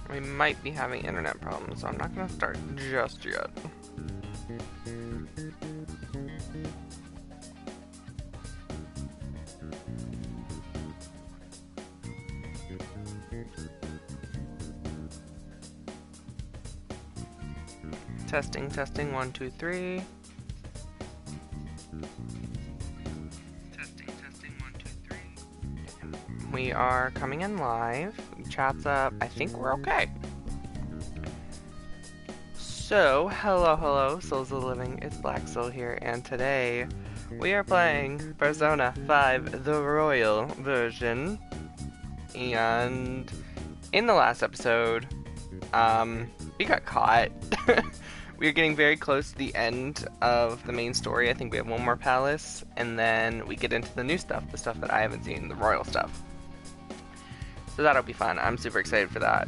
We might be having internet problems, so I'm not gonna start just yet. Testing, testing, 1, 2, 3. Testing, testing, 1, 2, 3. We are coming in live. Chat's up. I think we're okay. So, hello, Souls of the Living. It's Black Soul here, and today we are playing Persona 5, the Royal version. And in the last episode, we got caught. We are getting very close to the end of the main story. I think we have one more palace, and then we get into the new stuff, the stuff that I haven't seen, the royal stuff. So that'll be fun. I'm super excited for that.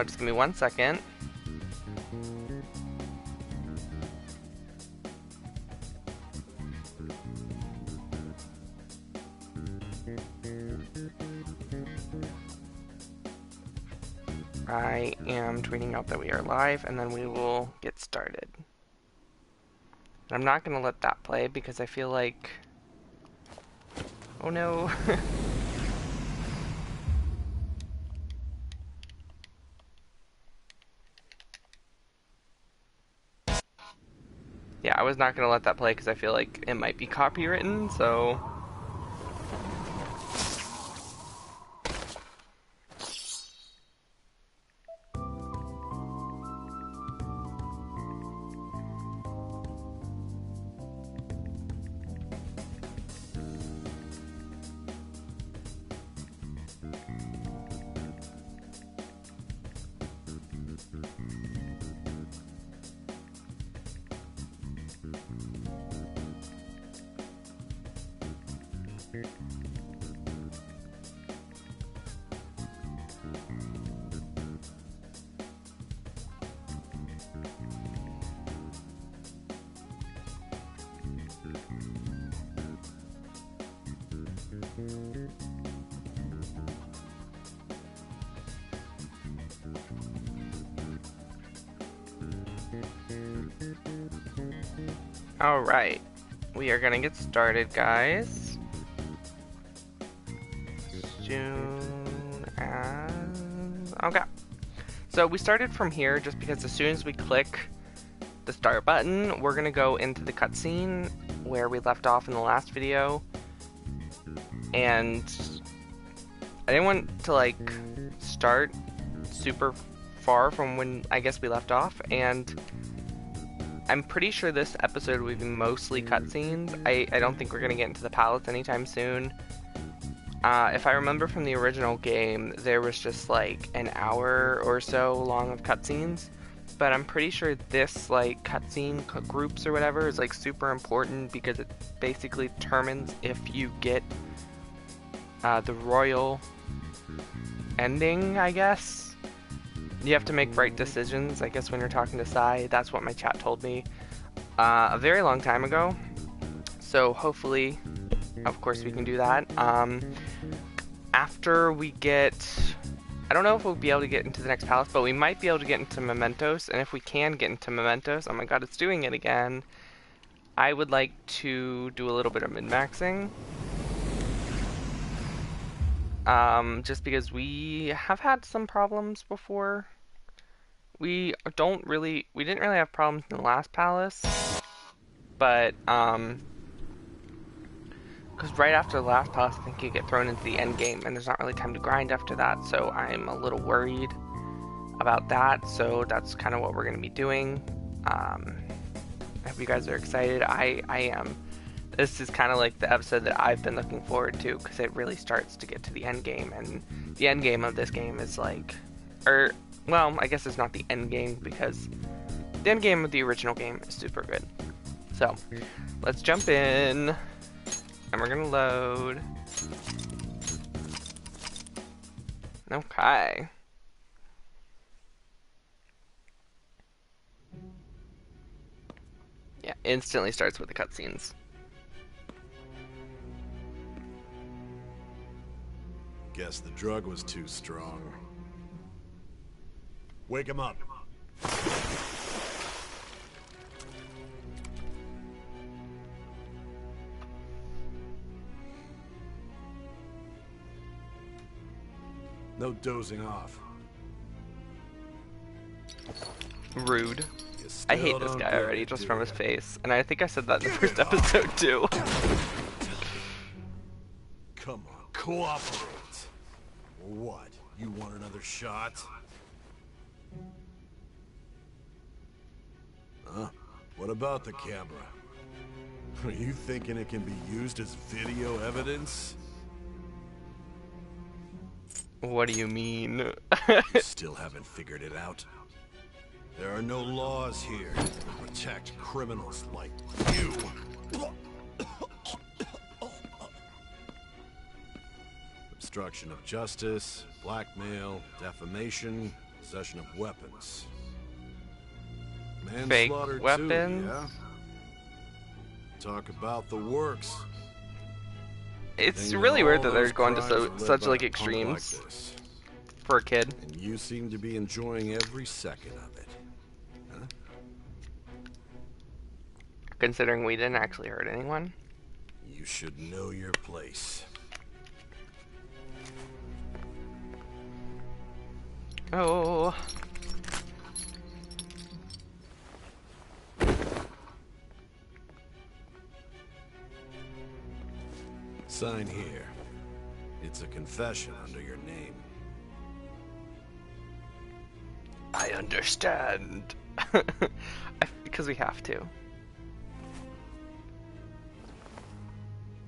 Just give me 1 second. I am tweeting out that we are live, and then we will get started. I'm not going to let that play because I feel like... Oh no. Yeah, I was not going to let that play because I feel like it might be copywritten, so... Alright, we are gonna get started, guys. Soon as... Okay. So we started from here just because as soon as we click the start button, we're gonna go into the cutscene where we left off in the last video. And I didn't want to, like, start super far from when I guess we left off, and I'm pretty sure this episode will be mostly cutscenes. I don't think we're going to get into the palace anytime soon. If I remember from the original game, there was just like an hour or so long of cutscenes. But I'm pretty sure this like cutscene groups or whatever is like super important because it basically determines if you get the royal ending, I guess. You have to make right decisions, I guess, when you're talking to Sai. That's what my chat told me a very long time ago. So hopefully, of course, we can do that. After we get... I don't know if we'll be able to get into the next palace, but we might be able to get into Mementos. And if we can get into Mementos, oh my god, it's doing it again. I would like to do a little bit of min-maxing. Just because we have had some problems before. We didn't really have problems in the last palace, but, because right after the last palace, I think you get thrown into the end game, and there's not really time to grind after that, so I'm a little worried about that, so that's kind of what we're going to be doing. I hope you guys are excited. I am. This is kind of like the episode that I've been looking forward to, because it really starts to get to the end game, and the end game of this game is like, well, I guess it's not the end game, because the end game of the original game is super good. So, let's jump in, and we're gonna load. Okay. Yeah, instantly starts with the cutscenes. Guess the drug was too strong. Wake him up. No dozing off. Rude. I hate this guy already just from his face, and I think I said that in the first episode too. Come on, cooperate. What? You want another shot? Huh? What about the camera? Are you thinking it can be used as video evidence? What do you mean? You still haven't figured it out? There are no laws here to protect criminals like you. Obstruction of justice, blackmail, defamation, possession of weapons. Fake Manslaughter weapons? too, yeah? Talk about the works. It's And really all weird that they're those going to crimes are such led by like a punk extremes like this. for a kid. And you seem to be enjoying every second of it. Huh? Considering we didn't actually hurt anyone. You should know your place. Oh. Sign here. It's a confession under your name. I understand. Because we have to.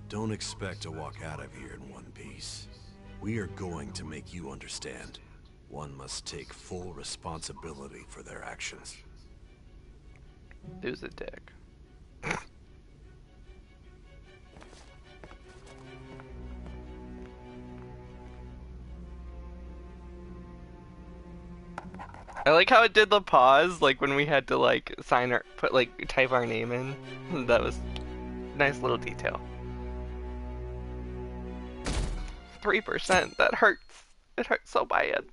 Don't expect to walk out of here in one piece. We are going to make you understand. One must take full responsibility for their actions. Who's a dick? I like how it did the pause, like when we had to like sign our, type our name in. That was a nice little detail. 3%, that hurts. It hurts so bad.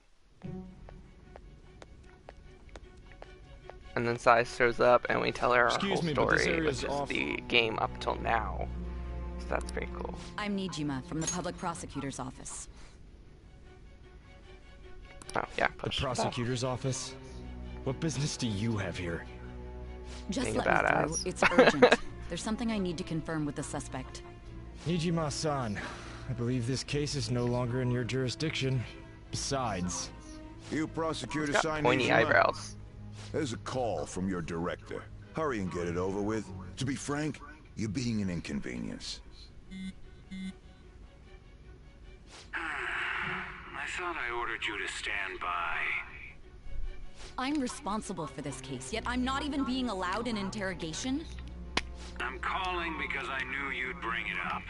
And then Sai shows up and we tell her our whole story, which is the game up till now. So that's pretty cool. I'm Nijima from the public prosecutor's office. Oh, yeah, push the prosecutor's office? What business do you have here? Just Being a let me badass. through. It's urgent. There's something I need to confirm with the suspect. Nijima-san, I believe this case is no longer in your jurisdiction. Besides... You prosecutor Got signed pointy Nijima? eyebrows. There's a call from your director. Hurry and get it over with. To be frank, you're being an inconvenience. I thought I ordered you to stand by. I'm responsible for this case, yet I'm not even being allowed an interrogation? I'm calling because I knew you'd bring it up.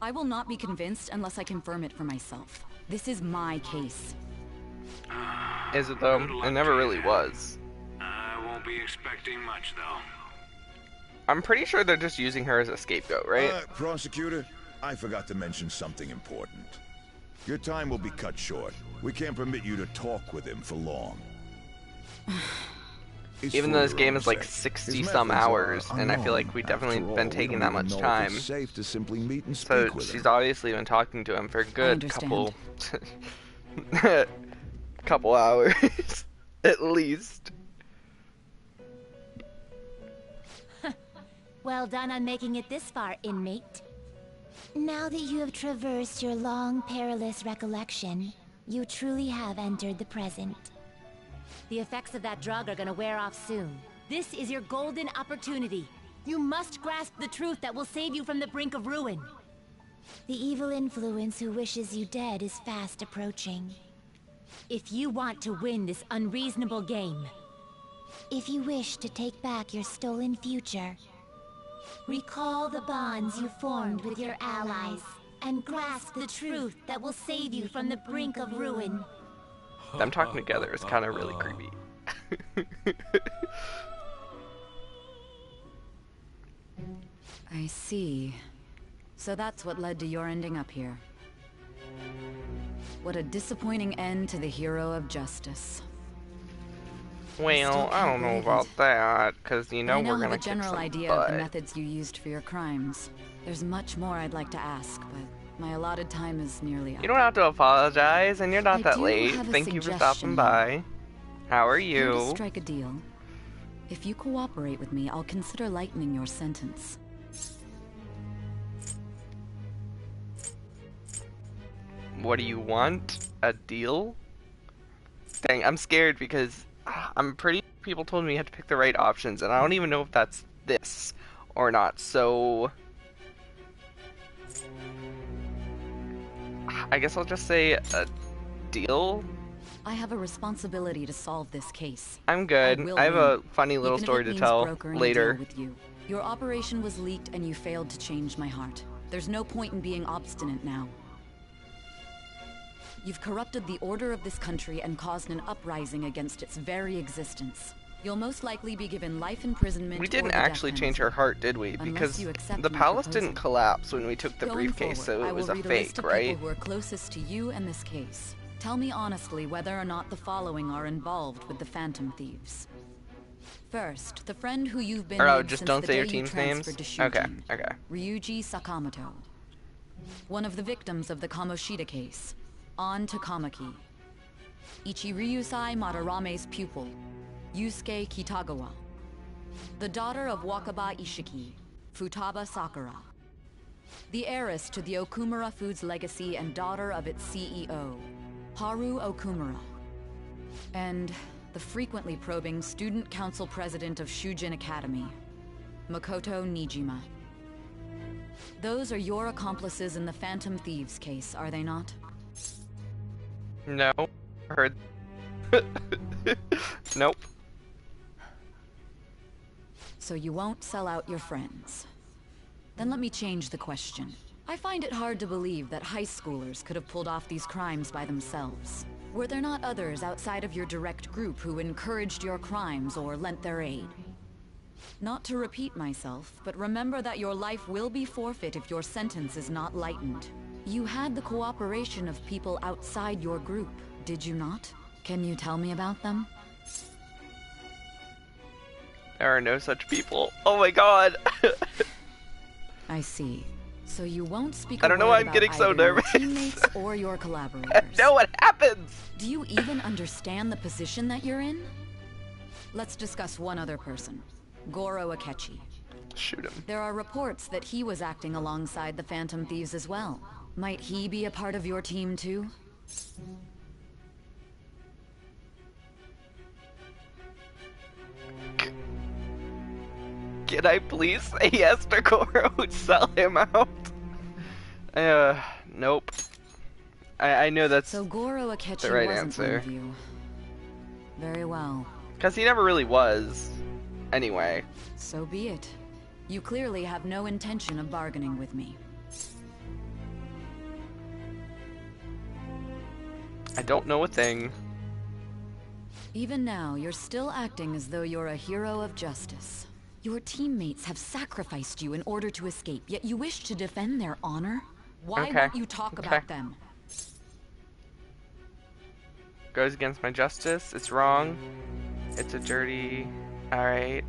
I will not be convinced unless I confirm it for myself. This is my case. Is it though? Good luck It never to really you. was. I won't be expecting much, though. I'm pretty sure they're just using her as a scapegoat, right? Prosecutor, I forgot to mention something important. Your time will be cut short. We can't permit you to talk with him for long. It's Even for though this your game own is like sake. 60 His some methods are hours, and I feel like we've definitely After all, been we taking don't that even much know time. if it's safe to simply meet and So speak with she's him. obviously been talking to him for a good understand. couple hours, at least. Well done on making it this far, inmate. Now that you have traversed your long, perilous recollection, you truly have entered the present. The effects of that drug are gonna wear off soon. This is your golden opportunity. You must grasp the truth that will save you from the brink of ruin. The evil influence who wishes you dead is fast approaching. If you want to win this unreasonable game, if you wish to take back your stolen future, recall the bonds you formed with your allies, and grasp the truth that will save you from the brink of ruin. Them talking together is kind of really creepy. I see. So that's what led to your ending up here. What a disappointing end to the hero of justice. Well, I don't know about that, because you know I now we're have gonna a kick general some idea of the butt. methods you used for your crimes. There's much more I'd like to ask, but my allotted time is nearly up. You don't have to apologize, and you're not I that do late. have a Thank you for suggestion stopping by. How are Here to you? strike a deal. If you cooperate with me, I'll consider lightening your sentence. What do you want? A deal? Dang, I'm scared because I'm pretty people told me you had to pick the right options, and I don't even know if that's this or not, so I guess I'll just say a deal. I have a responsibility to solve this case. I'm good. will I have win, a funny little even if story it to means tell brokering a later. deal with you. Your operation was leaked and you failed to change my heart. There's no point in being obstinate now. You've corrupted the order of this country and caused an uprising against its very existence. You'll most likely be given life imprisonment. We or didn't the death actually change penalty. her heart, did we? Unless Because you accept the my palace proposal. didn't collapse when we took the Going briefcase, forward, so I it will was a read fake, list of right? people who are closest to you and this case. Tell me honestly whether or not the following are involved with the Phantom Thieves. First, the friend who you've been Or with just since don't the say day your you team's names? transferred to Okay, Shujin, okay. Ryuji Sakamoto. One of the victims of the Kamoshida case, An Takamaki. Ichiryusai Madarame's pupil, Yusuke Kitagawa. The daughter of Wakaba Ishiki, Futaba Sakura. The heiress to the Okumura Foods legacy and daughter of its CEO, Haru Okumura. And the frequently probing student council president of Shujin Academy, Makoto Nijima. Those are your accomplices in the Phantom Thieves case, are they not? No. Heard. Nope. So you won't sell out your friends. Then let me change the question. I find it hard to believe that high schoolers could have pulled off these crimes by themselves. Were there not others outside of your direct group who encouraged your crimes or lent their aid? Not to repeat myself, but remember that your life will be forfeit if your sentence is not lightened. You had the cooperation of people outside your group, did you not? Can you tell me about them? There are no such people. Oh my god. I see. So you won't speak I don't a know word why I'm about getting so either your nervous. teammates or your collaborators. No, what happens? Do you even understand the position that you're in? Let's discuss one other person. Goro Akechi. Shoot him. There are reports that he was acting alongside the Phantom Thieves as well. Might he be a part of your team too? Can I please say yes to Goro? Sell him out? Nope. I know that's So Goro Akechi the right wasn't answer. one of you. Very well. Because he never really was. Anyway. So be it. You clearly have no intention of bargaining with me. I don't know a thing. Even now, you're still acting as though you're a hero of justice. Your teammates have sacrificed you in order to escape, yet you wish to defend their honor? Why Okay, won't you talk okay. about them? Goes against my justice. It's wrong. It's a dirty... Alright,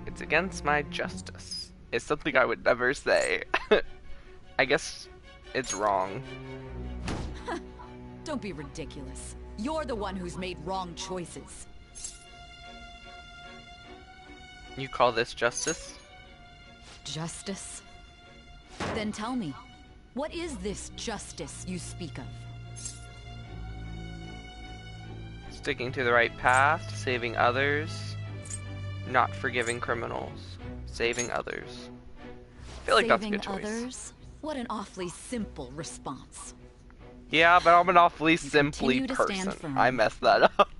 it's against my justice. It's something I would never say. I guess it's wrong. Don't be ridiculous. You're the one who's made wrong choices. You call this justice? Justice? Then tell me, what is this justice you speak of? Sticking to the right path, saving others, not forgiving criminals, saving others. I feel like that's a good choice. Others? What an awfully simple response. Yeah, but I'm an awfully simply continue to stand person. firm. I messed that up.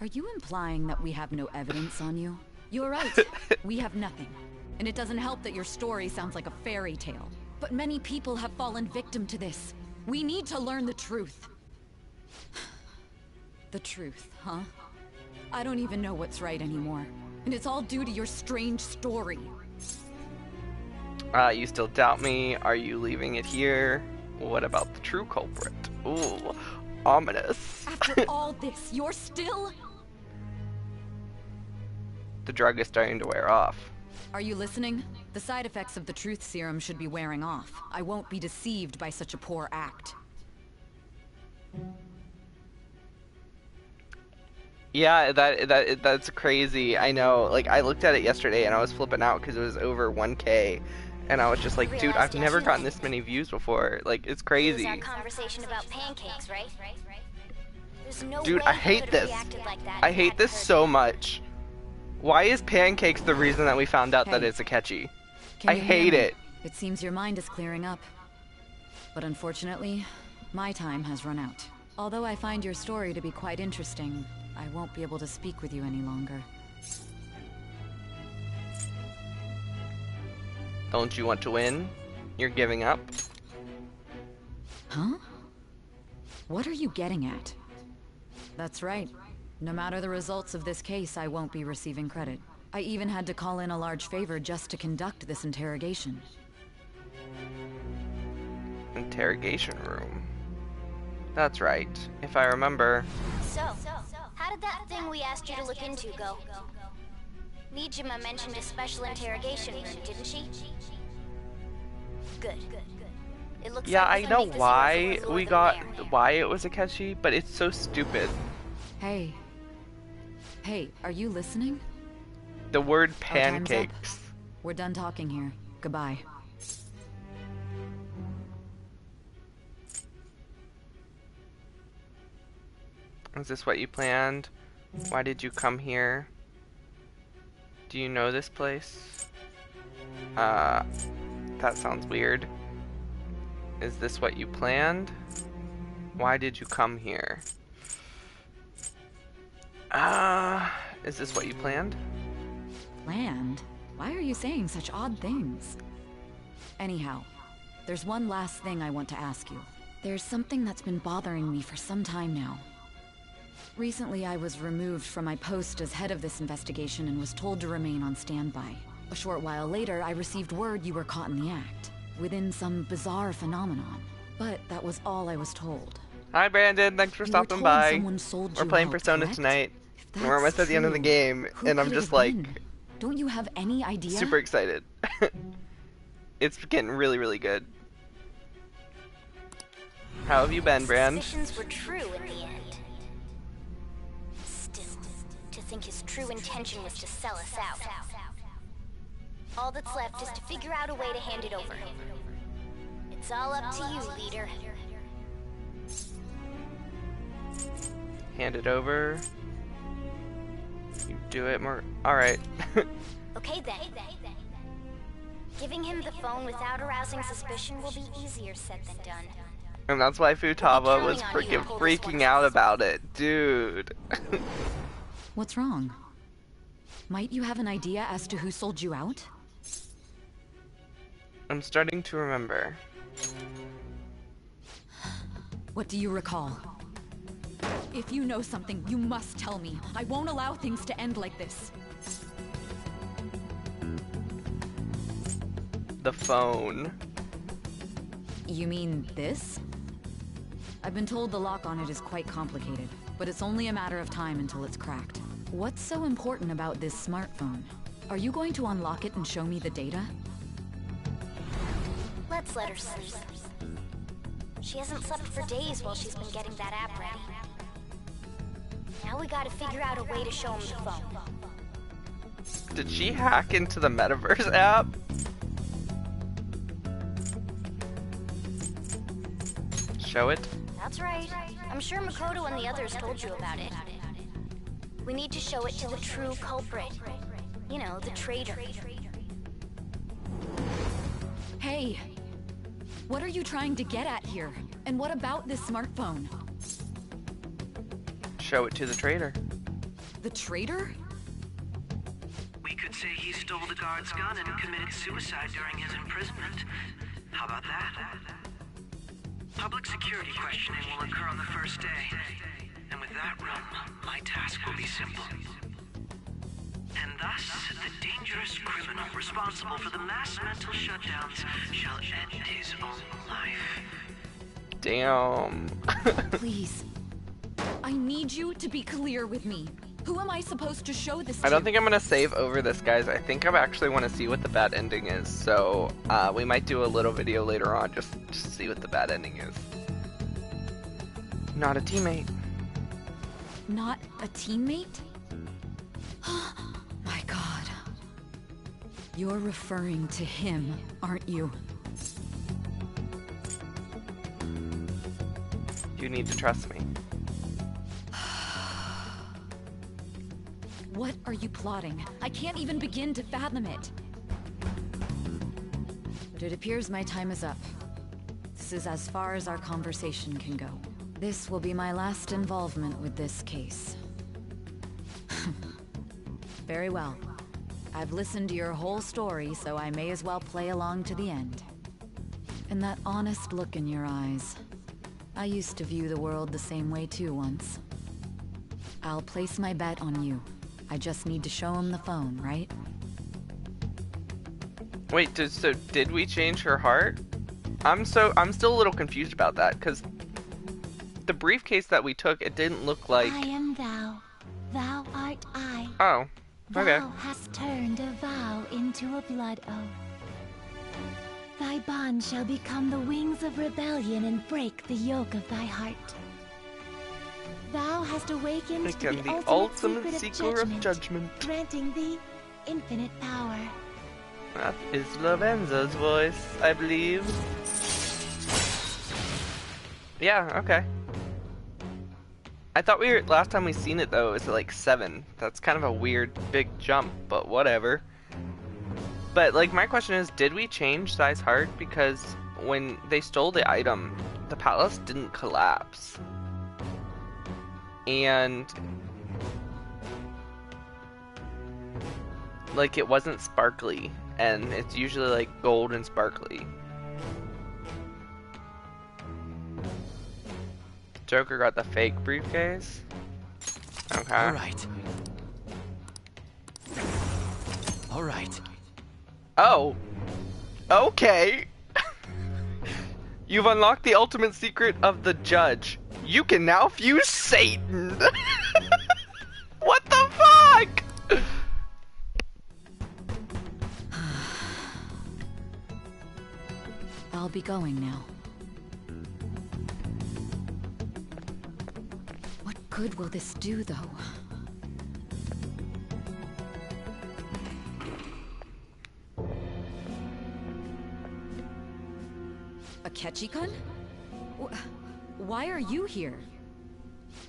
Are you implying that we have no evidence on you? You're right. We have nothing. And it doesn't help that your story sounds like a fairy tale. But many people have fallen victim to this. We need to learn the truth. The truth, huh? I don't even know what's right anymore. And it's all due to your strange story. You still doubt me? Are you leaving it here? What about the true culprit? Ooh, ominous. After all this, you're still... The drug is starting to wear off. Are you listening? The side effects of the truth serum should be wearing off. I won't be deceived by such a poor act. Yeah, that's crazy. I know. Like, I looked at it yesterday and I was flipping out because it was over 1K. And I was just like, dude, I've never gotten this many views before. Like, it's crazy. It was our conversation about pancakes, right? There's no Dude, way I he hate could've this. reacted like that I if he hate hadn't this heard so me. much. Why is pancakes the reason that we found out that Hey. it's a catchy? Can I you hear hate me? it. It seems your mind is clearing up. But unfortunately, my time has run out. Although I find your story to be quite interesting, I won't be able to speak with you any longer. Don't you want to win? You're giving up? Huh? What are you getting at? That's right. No matter the results of this case, I won't be receiving credit. I even had to call in a large favor just to conduct this interrogation. Interrogation room. That's right. If I remember. So, how did that thing we asked you to look into go? Nijima mentioned a special interrogation room, didn't she? Good. It looks Yeah, like I we can know make this why yours a we little got there. why it was a catchy, but it's so stupid. Hey. Hey, are you listening? The word Our time's up. pancakes. We're done talking here. Goodbye. Is this what you planned? Why did you come here? Do you know this place? That sounds weird. Is this what you planned? Why did you come here? Is this what you planned? Planned? Why are you saying such odd things? Anyhow, there's one last thing I want to ask you. There's something that's been bothering me for some time now. Recently, I was removed from my post as head of this investigation and was told to remain on standby. A short while later, I received word you were caught in the act, within some bizarre phenomenon. But that was all I was told. Hi Brandon, thanks for You were stopping told by. someone sold We're you playing out, Persona correct? tonight. If We're almost that's at the end of the true, game, who and I'm could it just have like been? Don't you have any idea? super excited. It's getting really, really good. How have you been, Brand? Suspicions were true in the end. Still, to think his true intention was to sell us out. All that's left is to figure out a way to hand it over. It's all up to you, leader. Hand it over. You do it more. Alright. Okay then. Giving him the phone without arousing suspicion will be easier said than done. And that's why Futaba was counting on you to pull this freaking one out off. about it. Dude. What's wrong? Might you have an idea as to who sold you out? I'm starting to remember. What do you recall? If you know something, you must tell me. I won't allow things to end like this. The phone. You mean this? I've been told the lock on it is quite complicated, but it's only a matter of time until it's cracked. What's so important about this smartphone? Are you going to unlock it and show me the data? Let's let her sleep. She hasn't slept for days while she's been getting that app ready. Now we gotta figure out a way to show him the phone. Did she hack into the Metaverse app? Show it? That's right. I'm sure Makoto and the others told you about it. We need to show it to the true culprit. You know, the traitor. Hey! What are you trying to get at here? And what about this smartphone? Show it to the trader. The traitor? We could say he stole the guard's gun and committed suicide during his imprisonment. How about that? Public security questioning will occur on the first day. And with that room, my task will be simple. And thus, the dangerous criminal responsible for the mass mental shutdowns shall end his own life. Damn. Please. I need you to be clear with me. Who am I supposed to show this to? I don't think I'm gonna save over this, guys. I think I actually want to see what the bad ending is. So we might do a little video later on just to see what the bad ending is. Not a teammate. Not a teammate? My God. You're referring to him, aren't you? You need to trust me. What are you plotting? I can't even begin to fathom it. But it appears my time is up. This is as far as our conversation can go. This will be my last involvement with this case. Very well. I've listened to your whole story, so I may as well play along to the end. And that honest look in your eyes. I used to view the world the same way too once. I'll place my bet on you. I just need to show him the phone, right? Wait, so did we change her heart? I'm still a little confused about that, because the briefcase that we took, it didn't look like... I am thou. Thou art I. Oh, okay. Thou hast turned a vow into a blood oath. Thy bond shall become the wings of rebellion and break the yoke of thy heart. Thou hast awakened to the ultimate secret of judgment, granting thee infinite power. That is Lorenzo's voice, I believe. Yeah, okay. I thought last time we seen it though, it was like 7. That's kind of a weird big jump, but whatever. But like my question is, did we change Zai's heart? Because when they stole the item, the palace didn't collapse. And like it wasn't sparkly, and it's usually like gold and sparkly. Joker got the fake briefcase. Okay. All right. Oh. Okay. You've unlocked the ultimate secret of the judge. You can now fuse Satan. What the fuck? I'll be going now. What good will this do, though? Akechi-kun? Why are you here?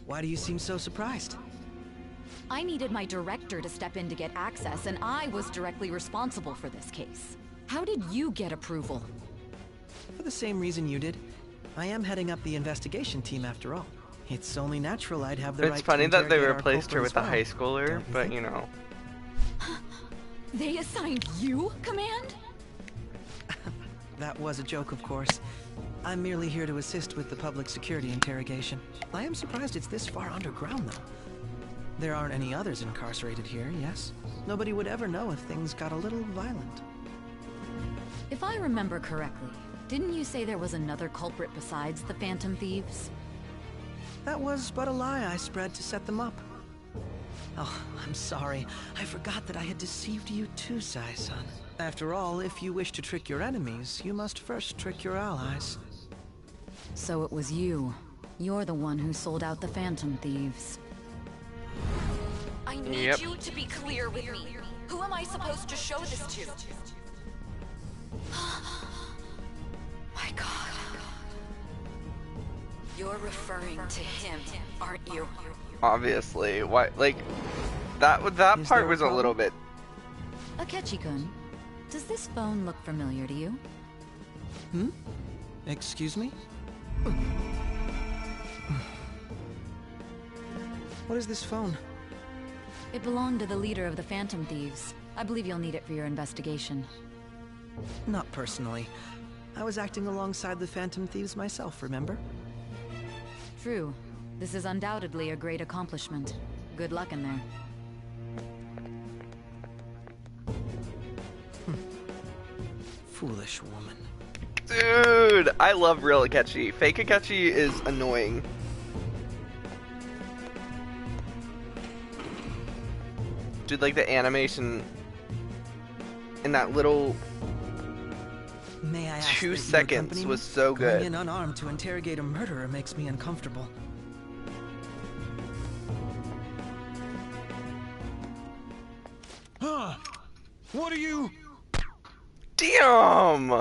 Why do you seem so surprised? I needed my director to step in to get access, and I was directly responsible for this case. How did you get approval? For the same reason you did. I am heading up the investigation team after all. It's only natural I'd have the right to It's funny that they interrogate our replaced her culprit with a as well, high schooler, don't you but think? you know. They assigned you command? That was a joke, of course. I'm merely here to assist with the public security interrogation. I am surprised it's this far underground, though. There aren't any others incarcerated here, yes? Nobody would ever know if things got a little violent. If I remember correctly, didn't you say there was another culprit besides the Phantom Thieves? That was but a lie I spread to set them up. Oh, I'm sorry. I forgot that I had deceived you too, Sai-san. After all, if you wish to trick your enemies, you must first trick your allies. So it was you. You're the one who sold out the Phantom Thieves. I need you to be clear with me. Who am I supposed to show this to? My God. You're referring to him, aren't you? Obviously. Why, like, that part was a little bit... Akechi-kun, does this phone look familiar to you? Hmm? Excuse me? What is this phone? It belonged to the leader of the Phantom Thieves. I believe you'll need it for your investigation. Not personally. I was acting alongside the Phantom Thieves myself, remember? True. This is undoubtedly a great accomplishment. Good luck in there. Foolish woman. Dude, I love real Akechi. Fake Akechi is annoying. Dude, like the animation in that little May I ask 2 that you seconds accompany was me? so Going good. in unarmed to interrogate a murderer makes me uncomfortable. Huh? What are you? Damn!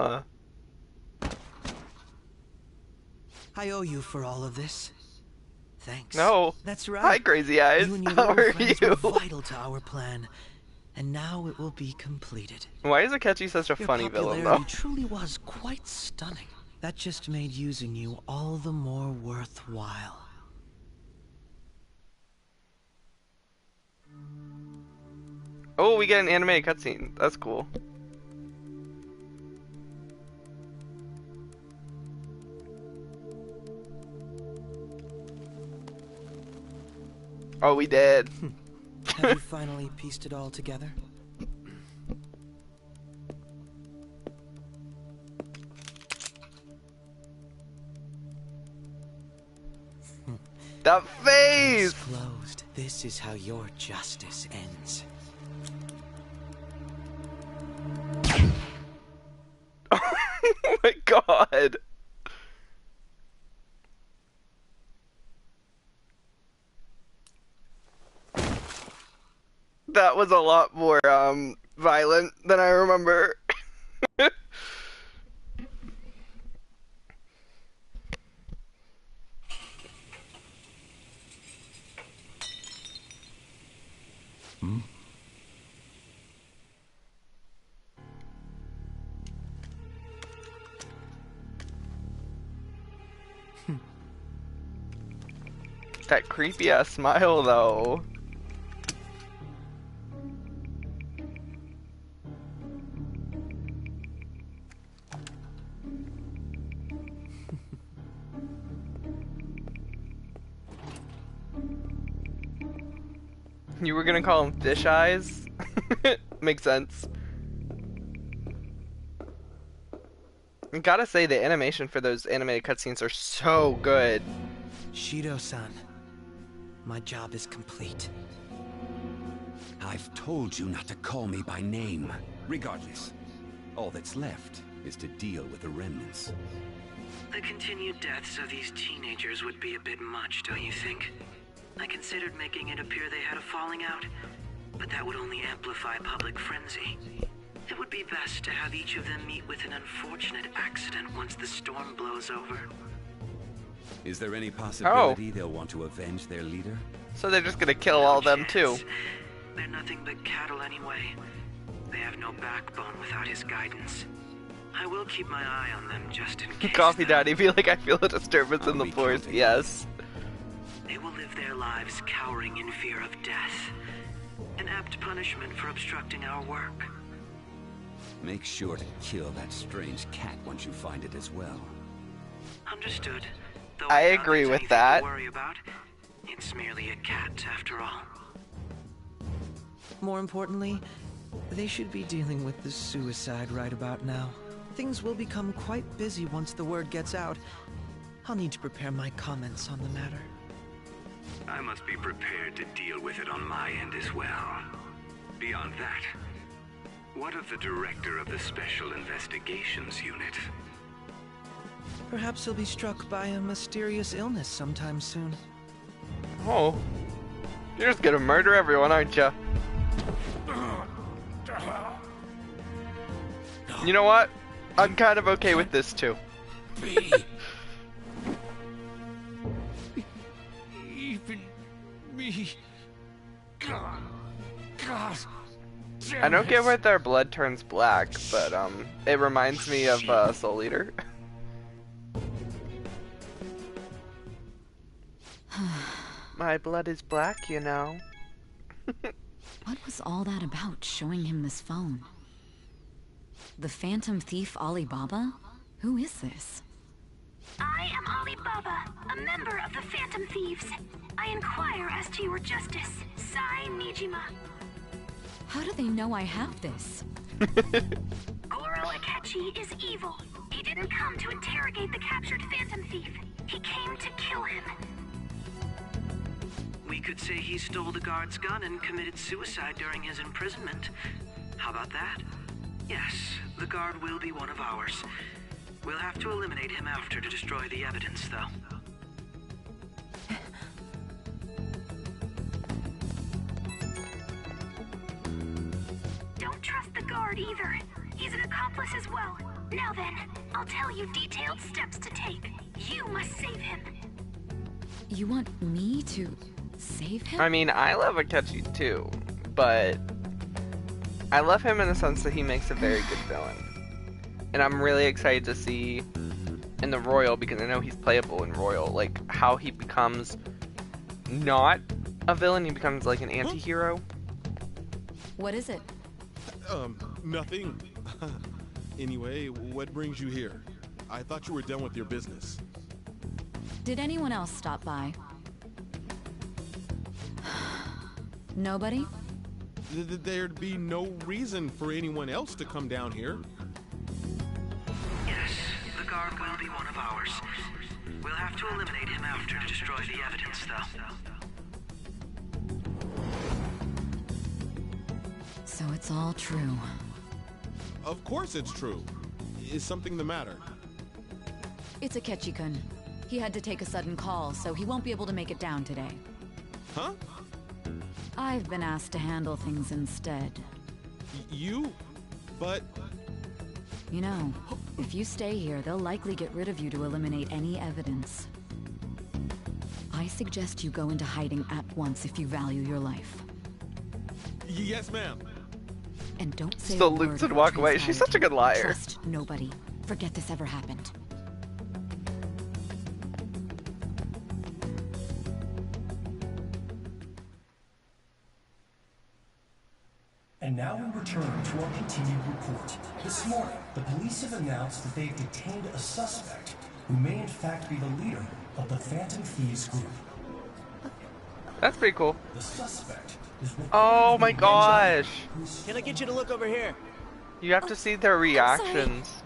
I owe you for all of this. Thanks. No. That's right. Hi, Crazy Eyes. You and your How little are friends you? were vital to our plan, and now it will be completed. Why is Akechi such a Your funny villain, popularity though? truly was quite stunning. That just made using you all the more worthwhile. Oh, we get an animated cutscene. That's cool. Oh, we did. Have you finally pieced it all together? That face! Closed. This is how your justice ends. Oh my god. That was a lot more violent than I remember. That creepy ass smile though. You were gonna call him fish eyes? Makes sense. I gotta say, the animation for those animated cutscenes are so good. Shido-san, my job is complete. I've told you not to call me by name. Regardless, all that's left is to deal with the remnants. The continued deaths of these teenagers would be a bit much, don't you think? I considered making it appear they had a falling out, but that would only amplify public frenzy. It would be best to have each of them meet with an unfortunate accident once the storm blows over. Is there any possibility they'll want to avenge their leader? So they're just gonna kill all of them too. They're nothing but cattle anyway. They have no backbone without his guidance. I will keep my eye on them just in case. Coffee Daddy, feel like I feel a disturbance in the force. Yes. They will live their lives cowering in fear of death. An apt punishment for obstructing our work. Make sure to kill that strange cat once you find it as well. Understood. Though I doubt agree there's with anything that. to worry about. It's merely a cat, after all. More importantly, they should be dealing with the suicide right about now. Things will become quite busy once the word gets out. I'll need to prepare my comments on the matter. I must be prepared to deal with it on my end as well. Beyond that, what of the director of the Special Investigations Unit? Perhaps he'll be struck by a mysterious illness sometime soon. Oh. You're just gonna murder everyone, aren't you? You know what? I'm kind of okay with this too. Even me. God. I don't get why their blood turns black, but it reminds me of Soul Eater. My blood is black, you know. What was all that about, showing him this phone? The Phantom Thief Alibaba? Who is this? I am Alibaba, a member of the Phantom Thieves. I inquire as to your justice, Sai Nijima. How do they know I have this? Goro Akechi is evil. He didn't come to interrogate the captured Phantom Thief. He came to kill him. We could say he stole the guard's gun and committed suicide during his imprisonment. How about that? Yes, the guard will be one of ours. We'll have to eliminate him after to destroy the evidence, though. Don't trust the guard either. He's an accomplice as well. Now then, I'll tell you detailed steps to take. You must save him. You want me to save him? I mean, I love Akechi too, but I love him in the sense that he makes a very good villain. And I'm really excited to see in the Royal, because I know he's playable in Royal, like how he becomes not a villain, he becomes like an anti-hero. What is it? Nothing. Anyway, what brings you here? I thought you were done with your business. Did anyone else stop by? Nobody? There'd be no reason for anyone else to come down here. Yes, the guard will be one of ours. We'll have to eliminate him after to destroy the evidence, though. So it's all true. Of course it's true. Is something the matter? It's Akechi-kun. He had to take a sudden call, so he won't be able to make it down today. Huh? I've been asked to handle things instead. You? But... You know, if you stay here, they'll likely get rid of you to eliminate any evidence. I suggest you go into hiding at once if you value your life. Yes, ma'am. And don't say Still a word loops and about walk away. She's such a good liar. Trust nobody. Forget this ever happened. And now we return to our continued report. This morning, the police have announced that they've detained a suspect who may in fact be the leader of the Phantom Thieves group. That's pretty cool. The suspect is Oh my gosh! Can I get you to look over here? You have to see their reactions.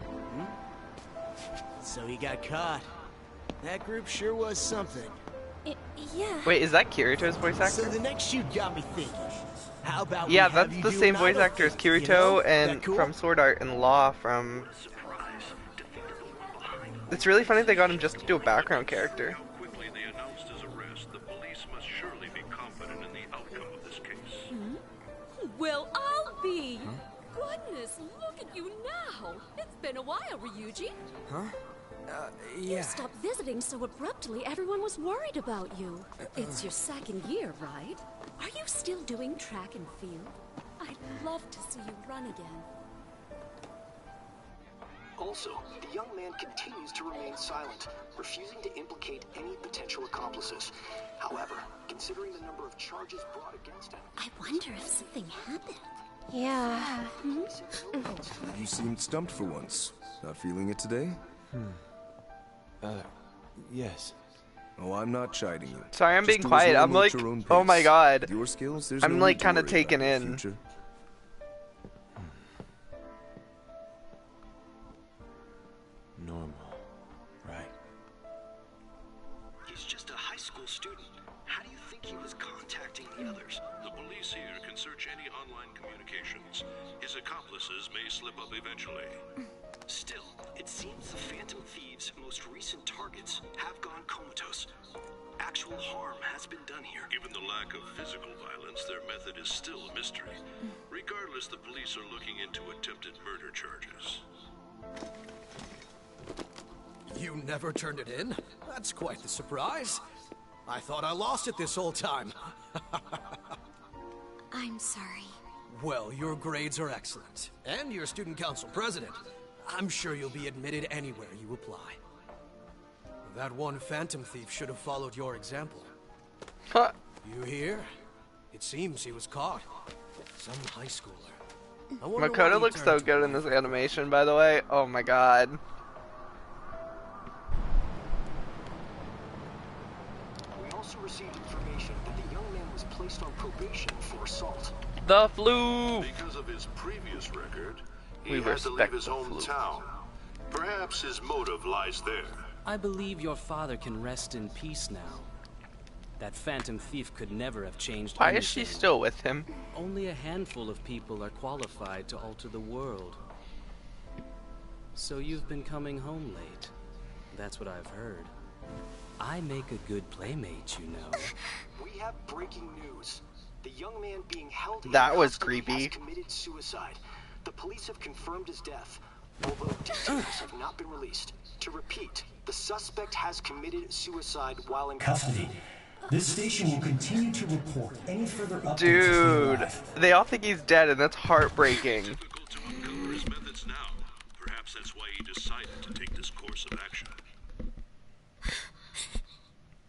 So he got caught. That group sure was something. Yeah. Wait, is that Kirito's voice actor? So the next shoot got me thinking. How about Yeah, we have that's you the do same an voice idol actor as thing, Kirito you know? and That cool? from Sword Art and Law from... It's really funny they got him just to do a background character. Quickly they announced his arrest. The police must surely be confident in the outcome of this case. Well, I'll be. Goodness, look at you now. It's been a while, Ryuji. Huh? You Yeah. stopped visiting so abruptly, everyone was worried about you. It's your second year, right? Are you still doing track and field? I'd love to see you run again. Also, the young man continues to remain silent, refusing to implicate any potential accomplices. However, considering the number of charges brought against him... I wonder if something happened. Yeah. You seemed stumped for once. Not feeling it today? Yes. Oh, I'm not chiding you. Sorry, I'm Just being do as quiet. I'm normal like, at your own oh my pace. god. With your skills, there's I'm no like need to kind of worry taken about the in. future. Normal. Right. He's just a high school student. How do you think he was contacting the others? The police here can search any online communications. His accomplices may slip up eventually. Still, it seems the Phantom Thieves' most recent targets have gone comatose. Actual harm has been done here. Given the lack of physical violence, their method is still a mystery. Regardless, the police are looking into attempted murder charges. You never turned it in? That's quite the surprise. I thought I lost it this whole time. I'm sorry. Well, your grades are excellent. And you're student council president. I'm sure you'll be admitted anywhere you apply. That one Phantom Thief should have followed your example. Huh. You hear? It seems he was caught. Some high schooler. I wonder why Makoto he looks so turned to good in this animation, by the way. Oh my god. We also received information that the young man was placed on probation for assault. The flu! Because of his previous record, He had to leave his hometown. Perhaps his motive lies there. I believe your father can rest in peace now. That phantom thief could never have changed Why anything. is she still with him? Only a handful of people are qualified to alter the world. So you've been coming home late. That's what I've heard. I make a good playmate, you know. We have breaking news. The young man being held That in was custody creepy. has committed suicide. The police have confirmed his death, although details have not been released. To repeat, the suspect has committed suicide while in Custody. This station will continue to report any further updates. Dude, they all think he's dead, and that's heartbreaking. Difficult to uncover his methods now. Perhaps that's why he decided to take this course of action.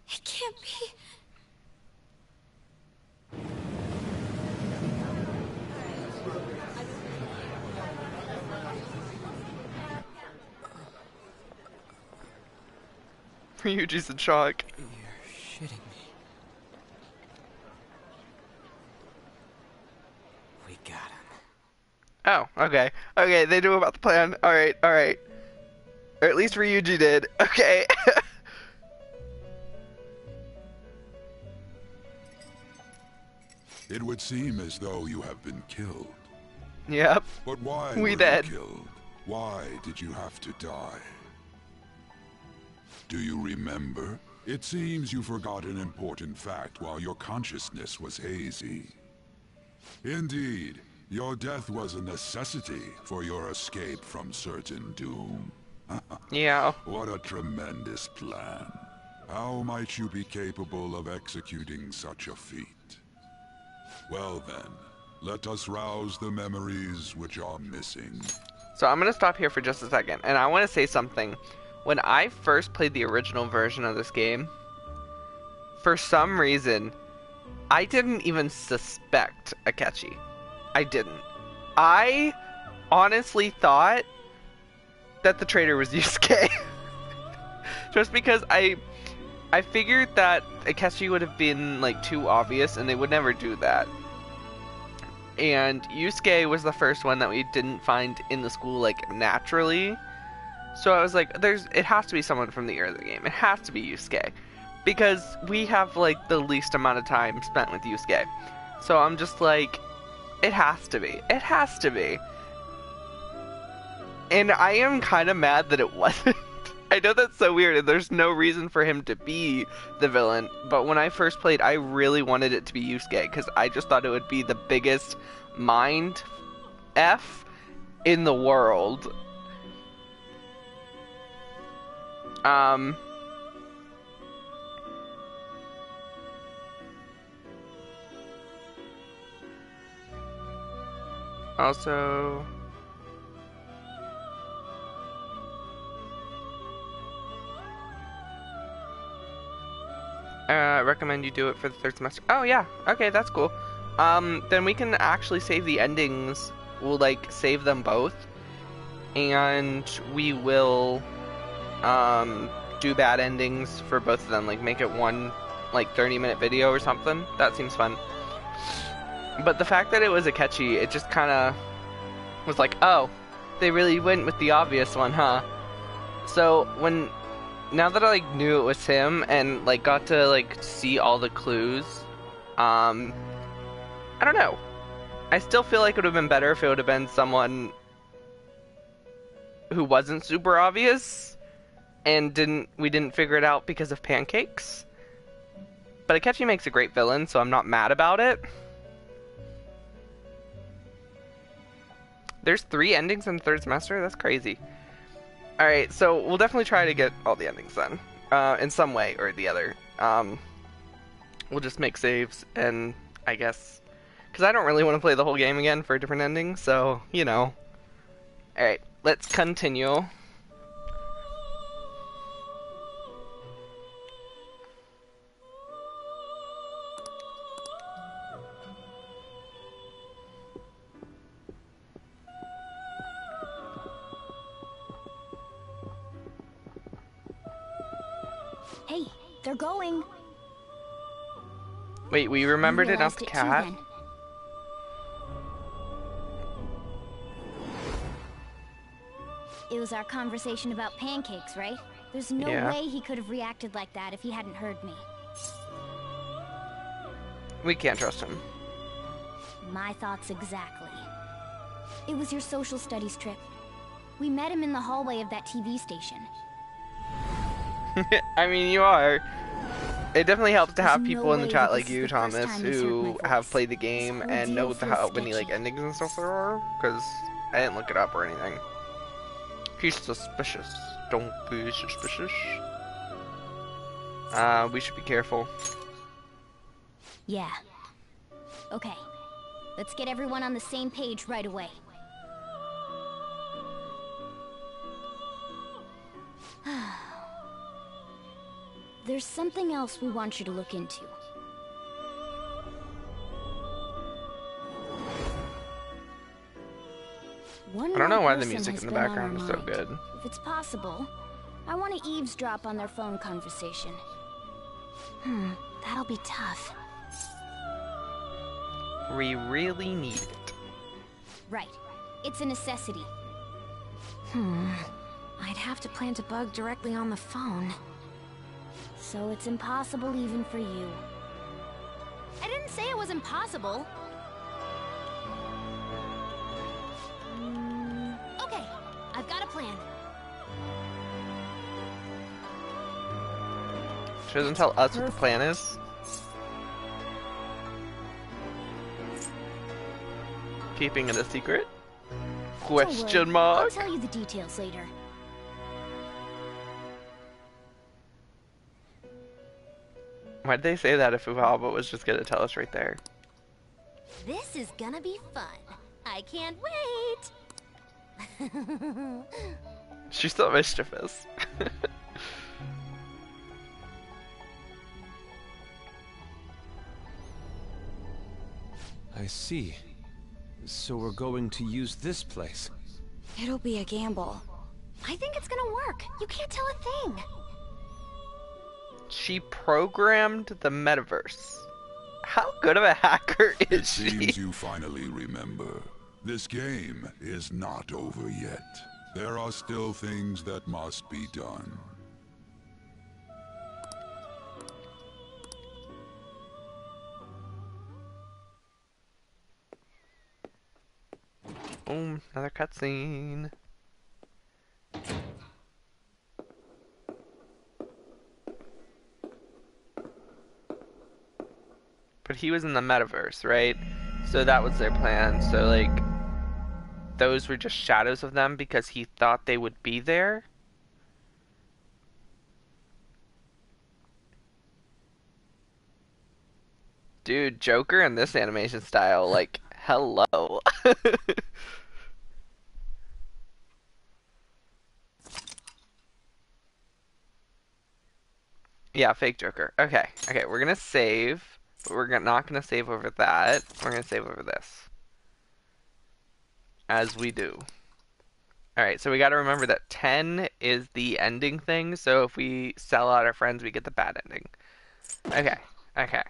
It can't be. Ryuji's in shock. You're shitting me. We got him. Oh, okay. Okay, they knew about the plan. Alright, alright. Or at least Ryuji did. Okay. It would seem as though you have been killed. Yep. But why We were dead. you killed? Why did you have to die? Do you remember? It seems you forgot an important fact while your consciousness was hazy. Indeed, your death was a necessity for your escape from certain doom. Yeah. What a tremendous plan. How might you be capable of executing such a feat? Well then, let us rouse the memories which are missing. So I'm gonna stop here for just a second, and I want to say something. When I first played the original version of this game, for some reason, I didn't even suspect Akechi. I didn't. I honestly thought that the traitor was Yusuke. Just because I figured that Akechi would have been like too obvious, and they would never do that. And Yusuke was the first one that we didn't find in the school like naturally. So I was like, it has to be someone from the early game. It has to be Yusuke. Because we have like the least amount of time spent with Yusuke. So I'm just like, it has to be. It has to be. And I am kind of mad that it wasn't. I know that's so weird, and there's no reason for him to be the villain, but when I first played, I really wanted it to be Yusuke, because I just thought it would be the biggest mind F in the world. Also... recommend you do it for the third semester. Oh yeah, okay, that's cool. Then we can actually save the endings. We'll like save them both, and we will do bad endings for both of them. Like make it one like 30-minute video or something. That seems fun. But the fact that it was Akechi, it just kind of was like, oh, they really went with the obvious one, huh? So now that I like knew it was him and like got to like see all the clues, I don't know. I still feel like it would have been better if it would have been someone who wasn't super obvious and we didn't figure it out because of pancakes. But Akechi makes a great villain, so I'm not mad about it. There's 3 endings in the third semester? That's crazy. Alright, so we'll definitely try to get all the endings done. In some way or the other. We'll just make saves, and I guess... Because I don't really want to play the whole game again for a different ending, so, you know. Alright, let's continue. Hey, they're going. Wait, we remembered enough to cat? was our conversation about pancakes, right? There's no way he could have reacted like that if he hadn't heard me. We can't trust him. My thoughts exactly. It was your social studies trip. We met him in the hallway of that TV station. I mean, you are. It definitely helps to have people in the chat like you, Thomas, who have played the game and know how many like endings and stuff there are. Because I didn't look it up or anything. He's suspicious. Don't be suspicious. We should be careful. Yeah. Okay. Let's get everyone on the same page right away. There's something else we want you to look into. I don't know why the music in the background is so good. If it's possible, I want to eavesdrop on their phone conversation. That'll be tough. We really need it. Right. It's a necessity. I'd have to plant a bug directly on the phone. So it's impossible even for you. I didn't say it was impossible. Okay, I've got a plan. She doesn't tell us what the plan is. Keeping it a secret? Question mark? I'll tell you the details later. Why'd they say that if Uvalba was just gonna tell us right there? This is gonna be fun. I can't wait. She's so mischievous. I see. So we're going to use this place. It'll be a gamble. I think it's gonna work. You can't tell a thing. She programmed the metaverse. How good of a hacker is she? It seems you finally remember. This game is not over yet. There are still things that must be done. Boom, another cutscene. But he was in the metaverse, right? So that was their plan. So, like, those were just shadows of them because he thought they would be there. Dude, Joker in this animation style, like, hello. Yeah, fake Joker. Okay, okay, we're gonna save. But we're not going to save over that. We're going to save over this. As we do. Alright, so we got to remember that 10 is the ending thing. So if we sell out our friends, we get the bad ending. Okay, okay.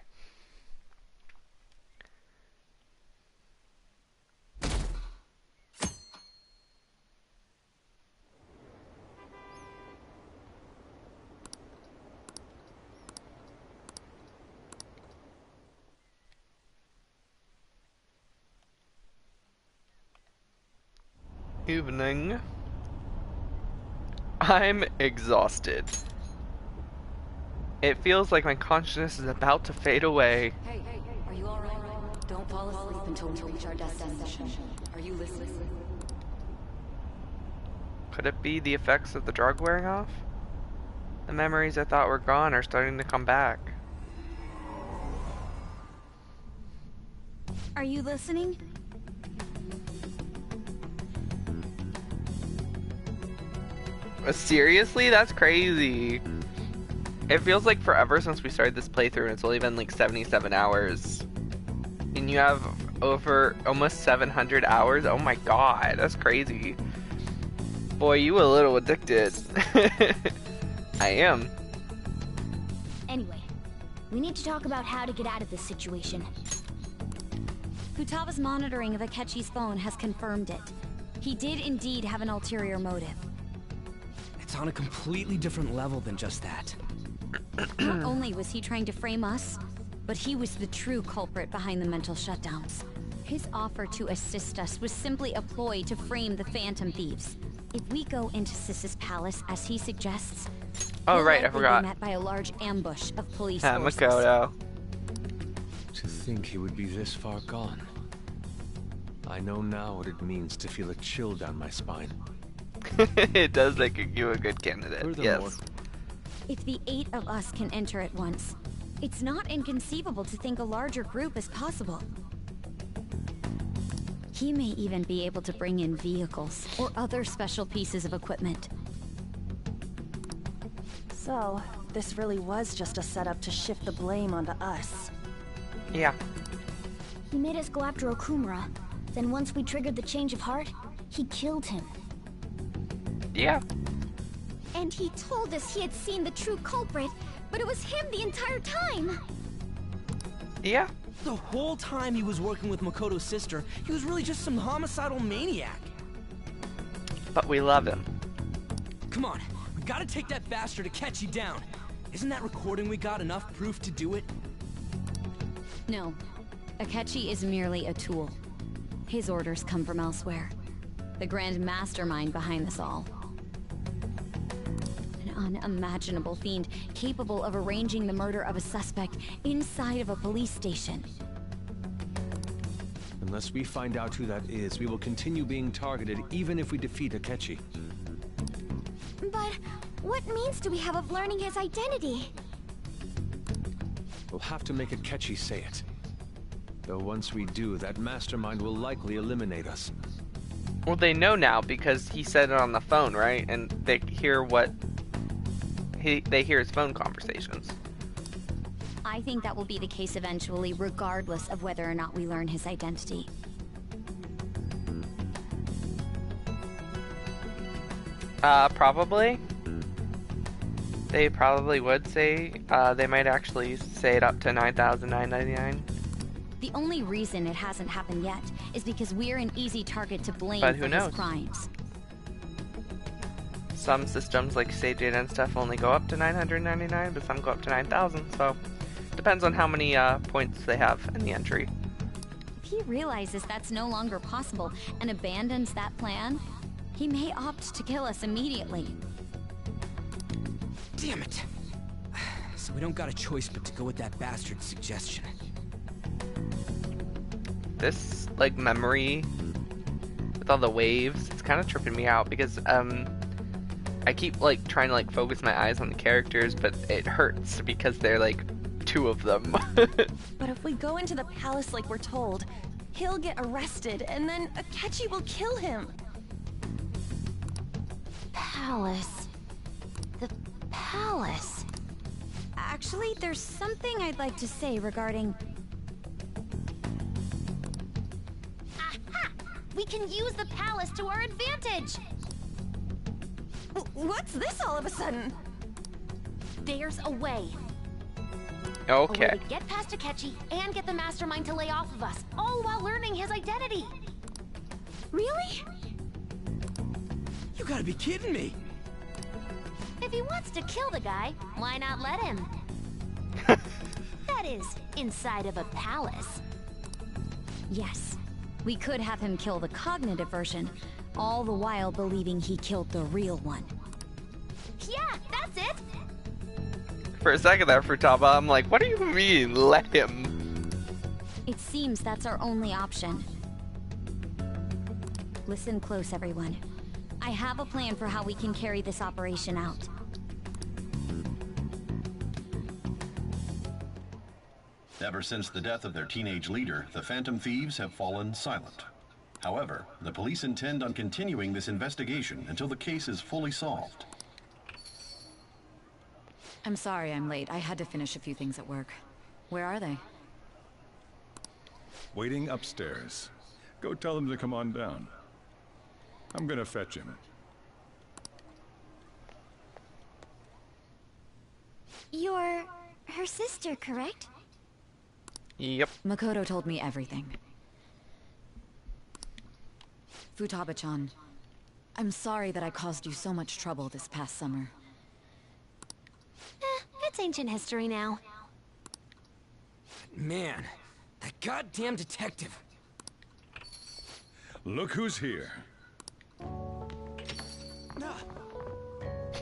Evening. I'm exhausted. It feels like my consciousness is about to fade away. Hey, are you alright? Don't fall asleep until we reach our destination. Are you listening? Could it be the effects of the drug wearing off? The memories I thought were gone are starting to come back. Are you listening? Seriously? That's crazy. It feels like forever since we started this playthrough and it's only been like 77 hours. And you have over almost 700 hours? Oh my god, that's crazy. Boy, you a little addicted. I am. Anyway, we need to talk about how to get out of this situation. Futaba's monitoring of Akechi's phone has confirmed it. He did indeed have an ulterior motive. It's on a completely different level than just that. Not only was he trying to frame us, but he was the true culprit behind the mental shutdowns. His offer to assist us was simply a ploy to frame the Phantom Thieves. If we go into Sis's palace as he suggests, Oh we'll right, I likely forgot. be met by a large ambush of police forces. Makoto. To think he would be this far gone. I know now what it means to feel a chill down my spine. It does make you a good candidate. Furthermore, yes. If the 8 of us can enter at once, it's not inconceivable to think a larger group is possible. He may even be able to bring in vehicles or other special pieces of equipment. So, this really was just a setup to shift the blame onto us. Yeah. He made us go after Okumura. Then once we triggered the change of heart, he killed him. Yeah. And he told us he had seen the true culprit, but it was him the entire time. Yeah. The whole time he was working with Makoto's sister, he was really just some homicidal maniac. But we love him. Come on, we gotta take that bastard Akechi down. Isn't that recording we got enough proof to do it? No. Akechi is merely a tool. His orders come from elsewhere. The grand mastermind behind this all. An unimaginable fiend capable of arranging the murder of a suspect inside of a police station. unless we find out who that is, we will continue being targeted even if we defeat Akechi. But what means do we have of learning his identity? We'll have to make Akechi say it. Though once we do, that mastermind will likely eliminate us. Well, they know now because he said it on the phone, right? And they hear what they hear his phone conversations. I think that will be the case eventually, regardless of whether or not we learn his identity. Probably. They probably would say, they might actually say it up to 9,999. The only reason it hasn't happened yet is because we're an easy target to blame But who for knows? his crimes. Some systems like Sage Data and stuff only go up to 999, but some go up to 9,000, so depends on how many points they have in the entry. If he realizes that's no longer possible and abandons that plan, he may opt to kill us immediately. Damn it! So we don't got a choice but to go with that bastard's suggestion. This, like, memory with all the waves, it's kind of tripping me out because, I keep, like, trying to, like, focus my eyes on the characters, but it hurts because they're, like, two of them. But if we go into the palace like we're told, he'll get arrested, and then Akechi will kill him. Palace. The palace. Actually, there's something I'd like to say regarding... Aha! We can use the palace to our advantage! What's this all of a sudden? There's a way. Okay. A way to get past Akechi and get the mastermind to lay off of us, all while learning his identity. Really? You gotta be kidding me! If he wants to kill the guy, why not let him? That is, inside of a palace. Yes, we could have him kill the cognitive version, all the while believing he killed the real one. Yeah, that's it! For a second there, Futaba, I'm like, what do you mean, let him? It seems that's our only option. Listen close, everyone. I have a plan for how we can carry this operation out. Ever since the death of their teenage leader, the Phantom Thieves have fallen silent. However, the police intend on continuing this investigation until the case is fully solved. I'm sorry I'm late. I had to finish a few things at work. Where are they? Waiting upstairs. Go tell him to come on down. I'm gonna fetch him. You're her sister, correct? Yep. Makoto told me everything. Futaba-chan, I'm sorry that I caused you so much trouble this past summer. It's ancient history now. Man, that goddamn detective. Look who's here.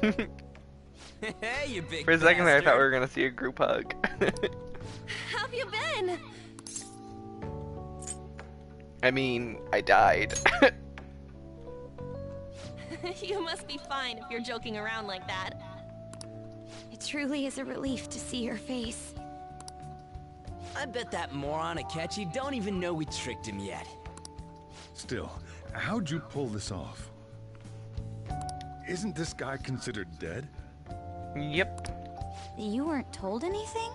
Hey, you big For a second there, I thought bastard. we were gonna see a group hug. How have you been? I mean, I died. You must be fine if you're joking around like that. It truly is a relief to see your face. I bet that moron Akechi don't even know we tricked him yet. Still, how'd you pull this off? Isn't this guy considered dead? Yep. You weren't told anything?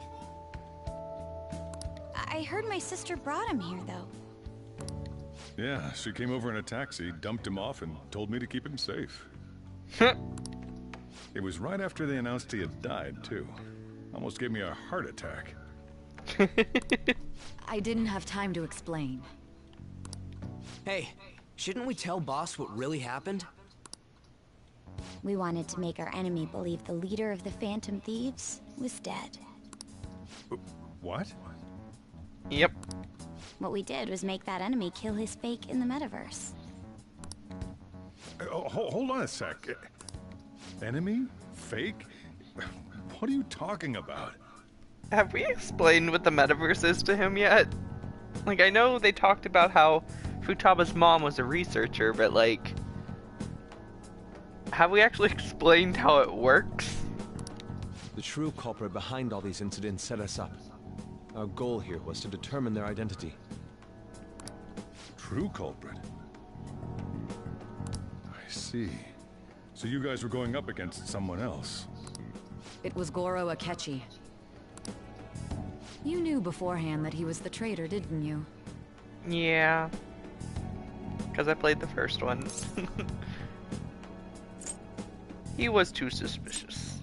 I heard my sister brought him here, though. Yeah, she came over in a taxi, dumped him off, and told me to keep him safe. It was right after they announced he had died, too. Almost gave me a heart attack. I didn't have time to explain. Hey, shouldn't we tell boss what really happened? We wanted to make our enemy believe the leader of the Phantom Thieves was dead. What? Yep. What we did was make that enemy kill his fake in the metaverse. Hold on a sec. Enemy? Fake? What are you talking about? Have we explained what the metaverse is to him yet? Like, I know they talked about how Futaba's mom was a researcher, but like, have we actually explained how it works? The true culprit behind all these incidents set us up. Our goal here was to determine their identity. True culprit? I see. So you guys were going up against someone else. It was Goro Akechi. You knew beforehand that he was the traitor, didn't you? Yeah. Because I played the first one. He was too suspicious.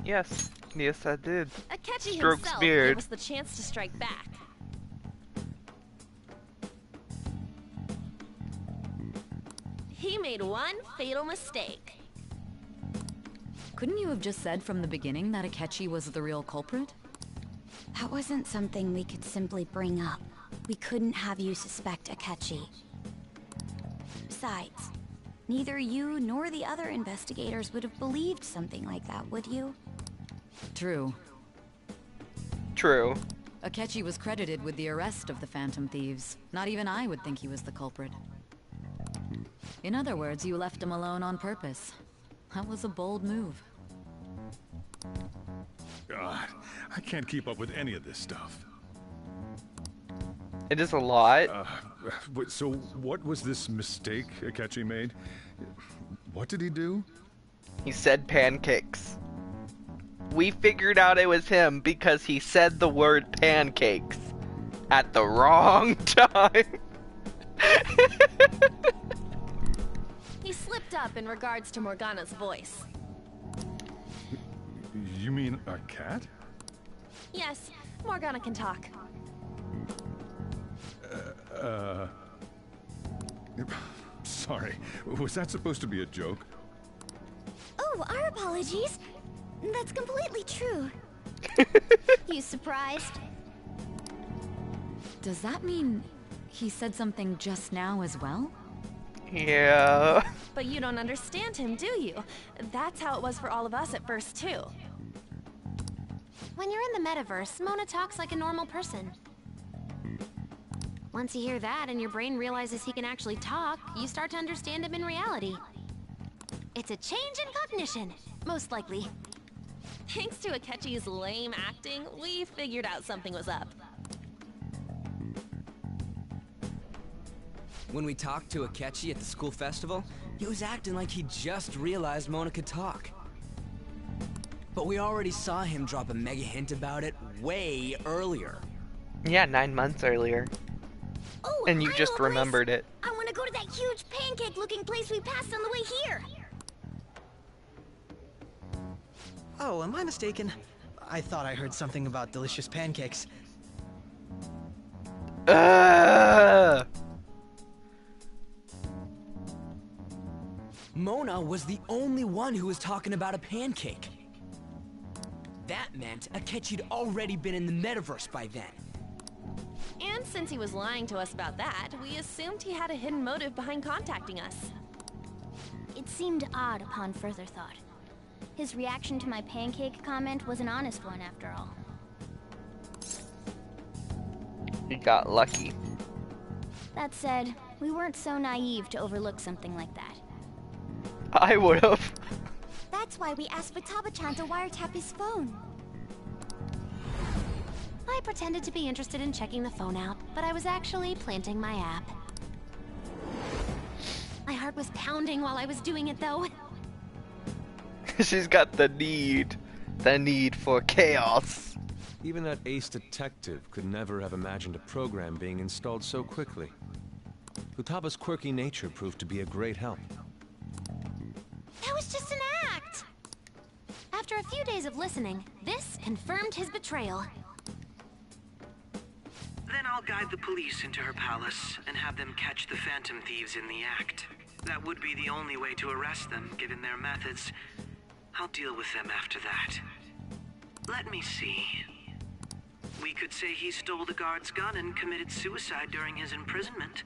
Yes. Yes, I did. Akechi Strokes himself beard. gave us the chance to strike back. He made one fatal mistake. Couldn't you have just said from the beginning that Akechi was the real culprit? That wasn't something we could simply bring up. We couldn't have you suspect Akechi. Besides, neither you nor the other investigators would have believed something like that, would you? True. True. Akechi was credited with the arrest of the Phantom Thieves. Not even I would think he was the culprit. In other words, you left him alone on purpose. That was a bold move. God, I can't keep up with any of this stuff. It is a lot. So what was this mistake Akechi made? What did he do? He said pancakes. We figured out it was him because he said the word pancakes at the wrong time. He slipped up in regards to Morgana's voice. You mean a cat? Yes, Morgana can talk. Sorry. Was that supposed to be a joke? Oh, our apologies. That's completely true. You surprised? Does that mean he said something just now as well? Yeah. But you don't understand him, do you? That's how it was for all of us at first, too. When you're in the metaverse, Mona talks like a normal person. Once you hear that and your brain realizes he can actually talk, you start to understand him in reality. It's a change in cognition, most likely. Thanks to Akechi's lame acting, we figured out something was up. When we talked to Akechi at the school festival, he was acting like he just realized Mona could talk. But we already saw him drop a mega hint about it way earlier. Yeah, 9 months earlier. Oh, and you I just know a place. remembered it. I want to go to that huge pancake-looking place we passed on the way here. Oh, am I mistaken? I thought I heard something about delicious pancakes. was the only one who was talking about a pancake. That meant Akechi'd already been in the metaverse by then. And since he was lying to us about that, we assumed he had a hidden motive behind contacting us. It seemed odd upon further thought. His reaction to my pancake comment was an honest one, after all. He got lucky. That said, we weren't so naive to overlook something like that. I would've. That's why we asked Futaba-chan to wiretap his phone. I pretended to be interested in checking the phone out, but I was actually planting my app. My heart was pounding while I was doing it, though. She's got the need for chaos. Even that ace detective could never have imagined a program being installed so quickly. Futaba's quirky nature proved to be a great help. That was just an act! After a few days of listening, this confirmed his betrayal. Then I'll guide the police into her palace and have them catch the Phantom Thieves in the act. That would be the only way to arrest them, given their methods. I'll deal with them after that. Let me see. We could say he stole the guard's gun and committed suicide during his imprisonment.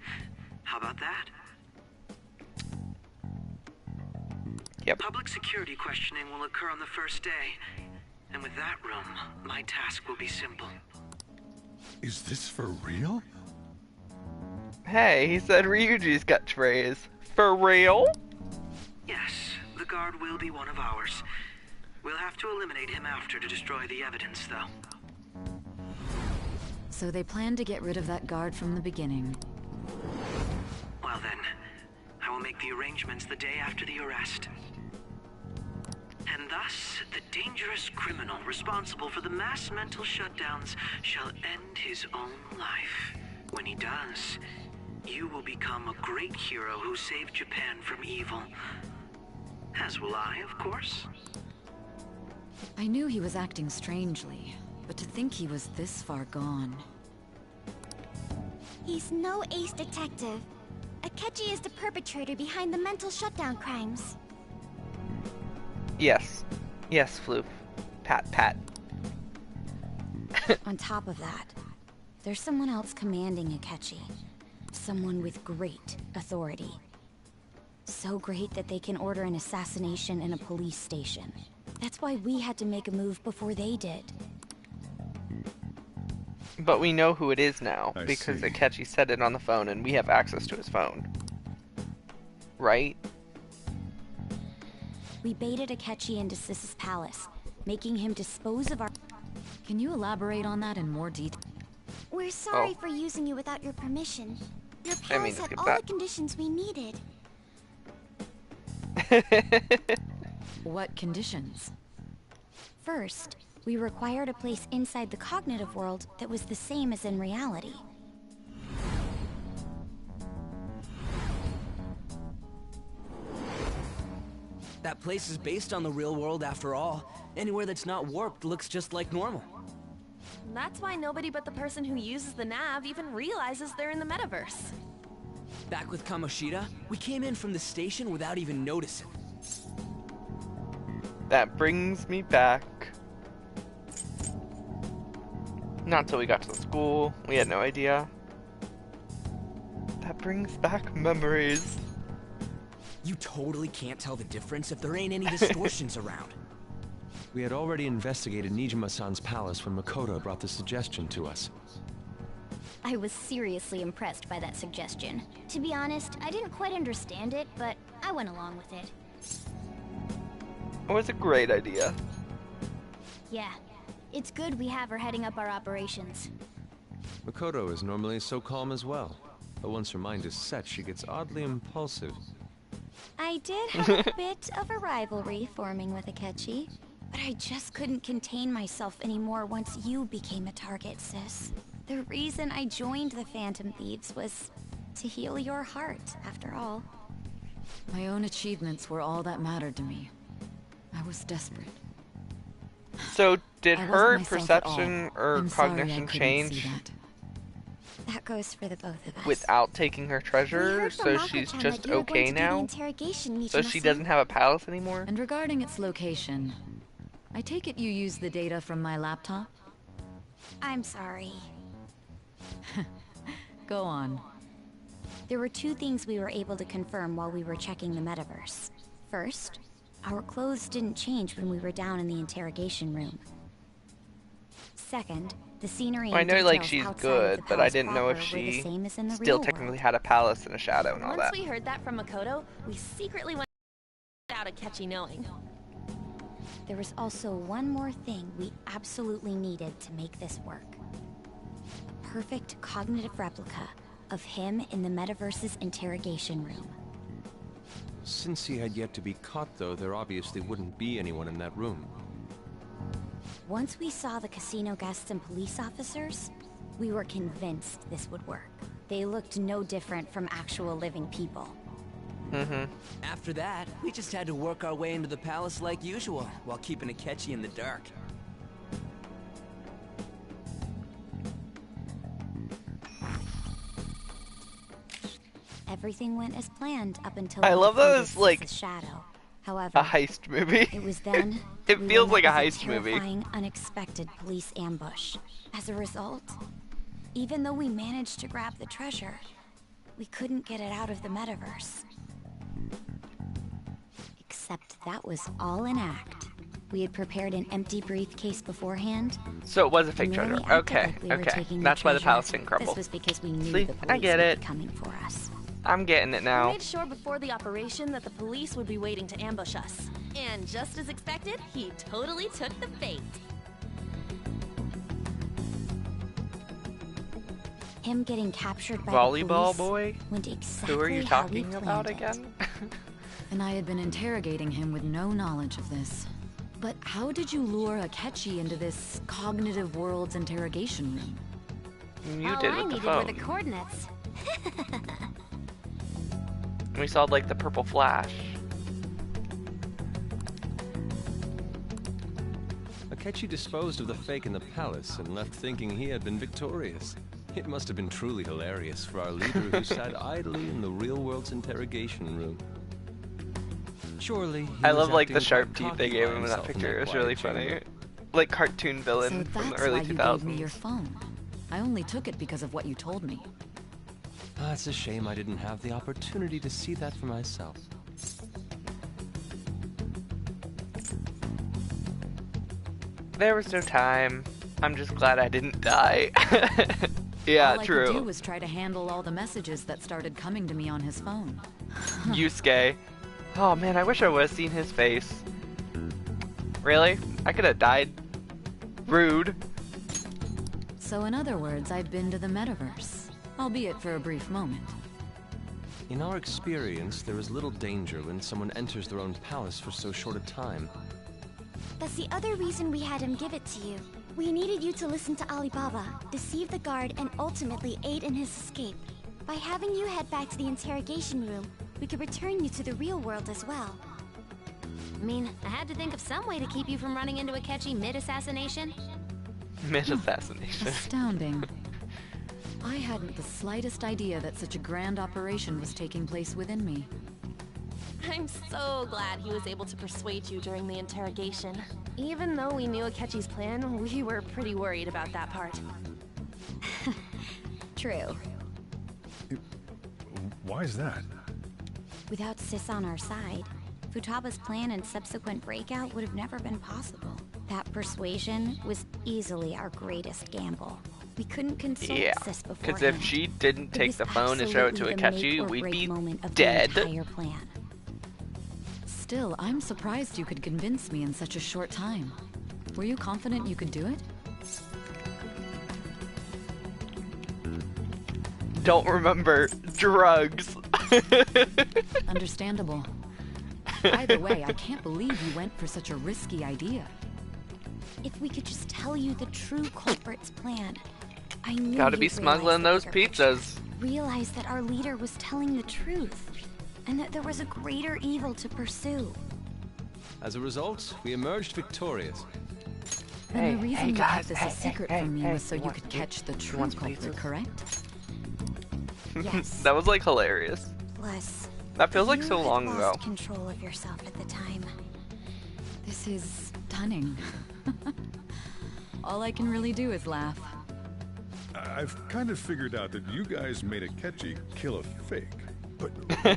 How about that? Yep. Public security questioning will occur on the first day. And with that room, my task will be simple. Is this for real? Hey, he said Ryuji's catchphrase. For real? Yes, the guard will be one of ours. We'll have to eliminate him after to destroy the evidence, though. So they planned to get rid of that guard from the beginning. Well then, I will make the arrangements the day after the arrest. And thus, the dangerous criminal responsible for the mass mental shutdowns shall end his own life. When he does, you will become a great hero who saved Japan from evil. As will I, of course. I knew he was acting strangely, but to think he was this far gone. He's no ace detective. Akechi is the perpetrator behind the mental shutdown crimes. Yes. Yes, Floof. Pat, pat. On top of that, there's someone else commanding Akechi. Someone with great authority. So great that they can order an assassination in a police station. That's why we had to make a move before they did. But we know who it is now, I because see. Akechi said it on the phone and we have access to his phone. Right? We baited Akechi into Sis's palace, making him dispose of our... Can you elaborate on that in more detail? We're sorry for using you without your permission. Your I mean, palace had skip all that. the conditions we needed. What conditions? First, we required a place inside the cognitive world that was the same as in reality. That place is based on the real world after all. Anywhere that's not warped looks just like normal. That's why nobody but the person who uses the nav even realizes they're in the metaverse. Back with Kamoshida, we came in from the station without even noticing. That brings me back. Not till we got to the school. We had no idea. That brings back memories. You totally can't tell the difference if there ain't any distortions around. We had already investigated Nijima-san's palace when Makoto brought the suggestion to us. I was seriously impressed by that suggestion. To be honest, I didn't quite understand it, but I went along with it. It was a great idea. Yeah, it's good we have her heading up our operations. Makoto is normally so calm as well, but once her mind is set, she gets oddly impulsive. I did have a bit of a rivalry forming with Akechi, but I just couldn't contain myself anymore once you became a target, sis. The reason I joined the Phantom Thieves was to heal your heart, after all. My own achievements were all that mattered to me. I was desperate. So, did I her wasn't myself at all. perception or I'm sorry I cognition couldn't change? see that. That goes for the both of us. without taking her treasure, so she's just okay now? So she doesn't have a palace anymore? And regarding its location, I take it you used the data from my laptop? I'm sorry. Go on. There were two things we were able to confirm while we were checking the metaverse. First, our clothes didn't change when we were down in the interrogation room. Second, the scenery Well, I and know, like, details she's outside good, of the but I palace didn't know if proper were the she same as in the still real technically world. had a palace and a shadow and all Once that. we heard that from Makoto, we secretly went out of Catchy knowing. There was also one more thing we absolutely needed to make this work. A perfect cognitive replica of him in the metaverse's interrogation room. Since he had yet to be caught, though, there obviously wouldn't be anyone in that room. Once we saw the casino guests and police officers, we were convinced this would work. They looked no different from actual living people. After that, we just had to work our way into the palace like usual, while keeping Akechi in the dark. Everything went as planned up until I we love that defeated it's like Sis's shadow. However, a heist movie. it was then It we feels were like a met with heist movie. terrifying, unexpected police ambush. As a result, even though we managed to grab the treasure, we couldn't get it out of the metaverse. Except that was all an act. We had prepared an empty briefcase beforehand. So it was a fake merely treasure. acted Okay, like we were okay. taking That's why the treasure. palace didn't crumble. This was because we knew See, the police I get would it. be coming for us. I'm getting it We now. made sure before the operation that the police would be waiting to ambush us. And just as expected, he totally took the bait. Him getting captured by Volleyball the police boy? went exactly Who are you how we talking about planned it. again? And I had been interrogating him with no knowledge of this. But how did you lure Akechi into this cognitive world's interrogation room? You All did I with the needed were the phone. coordinates. We saw like the purple flash. Akechi disposed of the fake in the palace and left thinking he had been victorious. It must have been truly hilarious for our leader who sat idly in the real world's interrogation room. Surely, he I was love like the acting sharp quite teeth they cocky gave by him in that himself picture. It was quiet really chamber. funny. Like cartoon So villain from the that's early why you 2000s. gave me your phone. I only took it because of what you told me. Ah, it's a shame I didn't have the opportunity to see that for myself. There was no time. I'm just glad I didn't die. Yeah, all I could do true. was try to handle all the messages that started coming to me on his phone. Yusuke. Oh man, I wish I would have seen his face. Really? I could have died. Rude. So in other words, I'd been to the metaverse, albeit for a brief moment. In our experience, there is little danger when someone enters their own palace for so short a time. That's the other reason we had him give it to you. We needed you to listen to Alibaba, deceive the guard, and ultimately aid in his escape. By having you head back to the interrogation room, we could return you to the real world as well. I mean, I had to think of some way to keep you from running into Akechi mid-assassination. Mid-assassination. Astounding. I hadn't the slightest idea that such a grand operation was taking place within me. I'm so glad he was able to persuade you during the interrogation. Even though we knew Akechi's plan, we were pretty worried about that part. True. Why is that? Without Sis on our side, Futaba's plan and subsequent breakout would have never been possible. That persuasion was easily our greatest gamble. We couldn't consult Yeah, Sis because beforehand. if she didn't It take was the phone and show it to absolutely the Akechi, make or we'd break be moment of dead. The entire plan. Still, I'm surprised you could convince me in such a short time. Were you confident you could do it? Don't remember drugs. Understandable. Either way, I can't believe you went for such a risky idea. If we could just tell you the true culprit's plan, I knew Gotta be you'd smuggling realize those the bigger pizzas. picture. Realize that our leader was telling the truth, and that there was a greater evil to pursue. As a result, we emerged victorious. Then the reason you guys, kept this a secret from me was so you could catch the true wants culprit, pizzas? correct? Yes. That was like hilarious. Plus, That feels like you so had long ago. lost control of yourself at the time. This is stunning. All I can really do is laugh. I've kind of figured out that you guys made a catchy kill a fake. But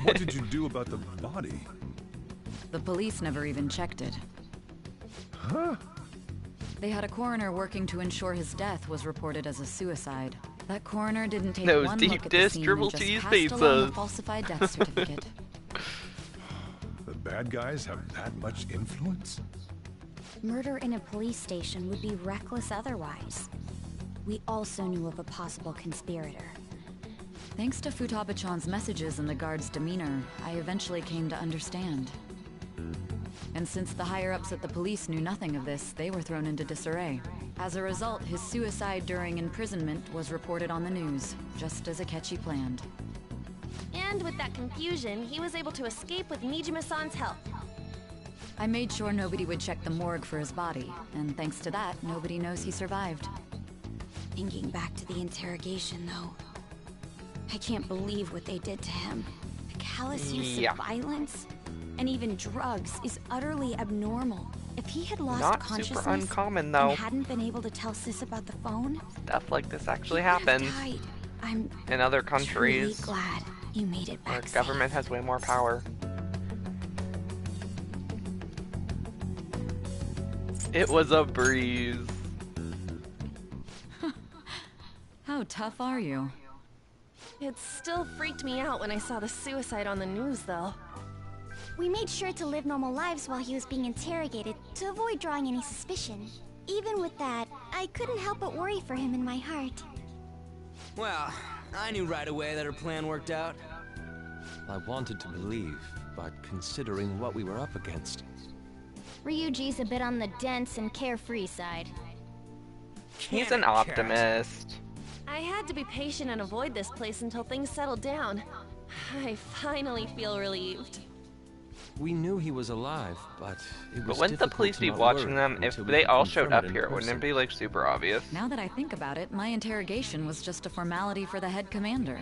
what did you do about the body? The police never even checked it. Huh? They had a coroner working to ensure his death was reported as a suicide. That coroner didn't take Those one deep look at the dish scene triple and just cheese passed along a pizzas. falsified death certificate. The bad guys have that much influence? Murder in a police station would be reckless otherwise. We also knew of a possible conspirator. Thanks to Futaba-chan's messages and the guard's demeanor, I eventually came to understand. And since the higher-ups at the police knew nothing of this, they were thrown into disarray. As a result, his suicide during imprisonment was reported on the news, just as Akechi planned. And with that confusion, he was able to escape with Nijima-san's help. I made sure nobody would check the morgue for his body, and thanks to that, nobody knows he survived. Thinking back to the interrogation, though, I can't believe what they did to him. The callous use Yeah. of violence and even drugs is utterly abnormal. If he had lost Not consciousness super uncommon, though. and hadn't been able to tell Sis about the phone, Stuff like this actually he would have happens died. I'm in other truly countries glad you made it where back. government has way more power. It was a breeze. How tough are you? It still freaked me out when I saw the suicide on the news, though. We made sure to live normal lives while he was being interrogated to avoid drawing any suspicion. Even with that, I couldn't help but worry for him in my heart. Well, I knew right away that her plan worked out. I wanted to believe, but considering what we were up against. Ryuji's a bit on the dense and carefree side. He's an optimist. I had to be patient and avoid this place until things settled down. I finally feel relieved. We knew he was alive, but it was But wouldn't the difficult police to be not watching worry them if until we they could all showed confirm up it in here? Wouldn't it person. be like super obvious? Now that I think about it, my interrogation was just a formality for the head commander.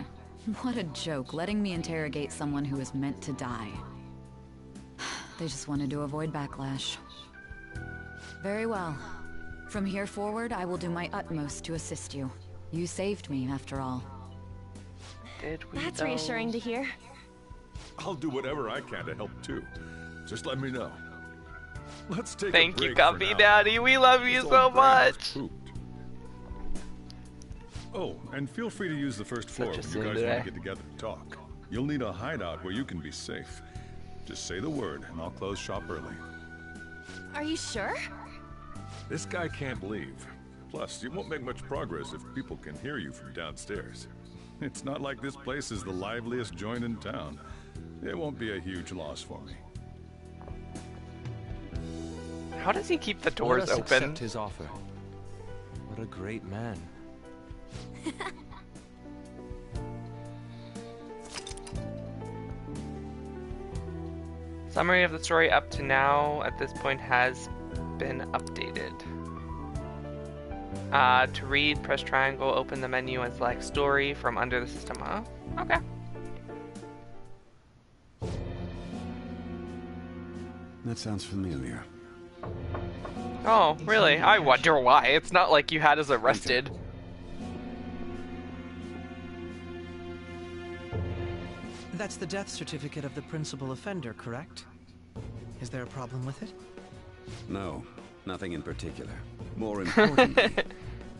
What a joke, letting me interrogate someone who is meant to die. They just wanted to avoid backlash. Very well. From here forward, I will do my utmost to assist you. You saved me, after all. Did we That's though? reassuring to hear. I'll do whatever I can to help too. Just let me know. Let's take Thank a you, break Guppy for now. Daddy. We love you This so old brain is much. pooped. Oh, and feel free to use the first floor Such a when you sin guys want today. to get together and talk. You'll need a hideout where you can be safe. Just say the word, and I'll close shop early. Are you sure? This guy can't leave. Plus, you won't make much progress if people can hear you from downstairs. It's not like this place is the liveliest joint in town. It won't be a huge loss for me. How does he keep the Let doors us open? accept his offer. What a great man. Summary of the story up to now at this point has been updated. To read, press triangle, open the menu, and select story from under the system. Huh? Okay. That sounds familiar. Oh, really? I wonder why. It's not like you had us arrested. That's the death certificate of the principal offender, correct? Is there a problem with it? No, nothing in particular. More importantly,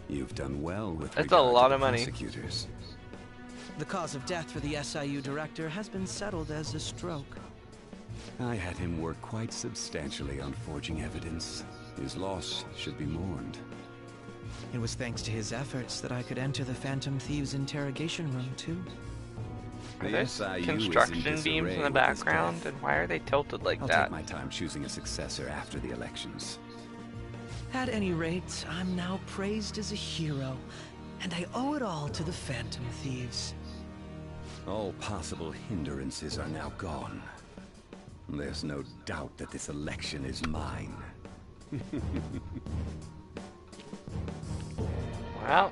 you've done well with That's a regard lot to of the money. prosecutors. The cause of death for the SIU director has been settled as a stroke. I had him work quite substantially on forging evidence. His loss should be mourned. It was thanks to his efforts that I could enter the Phantom Thieves' interrogation room, too. Are The there SIU is in construction beams disarray in the with his background? death. And why are they tilted like I'll that? take my time choosing a successor after the elections. At any rate, I'm now praised as a hero, and I owe it all to the Phantom Thieves. All possible hindrances are now gone. There's no doubt that this election is mine. Well.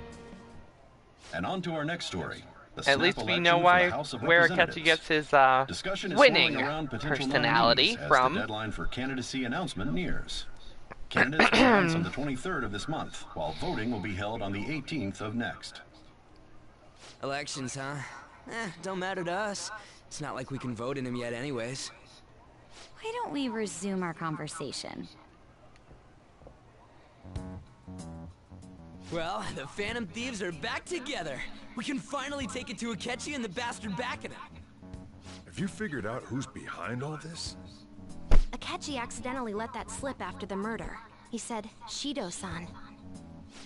And on to our next story. The At snap least we election know for why the House of where Representatives. Akechi gets his Discussion is winning swirling around potential personality nominees as from. the deadline for candidacy announcement nears. Candidates will announce on the 23rd of this month, while voting will be held on the 18th of next. Elections, huh? Don't matter to us. It's not like we can vote in them yet anyways. Why don't we resume our conversation? Well, the Phantom Thieves are back together. We can finally take it to Akechi and the bastard back at him. Have you figured out who's behind all this? Akechi accidentally let that slip after the murder. He said, Shido-san.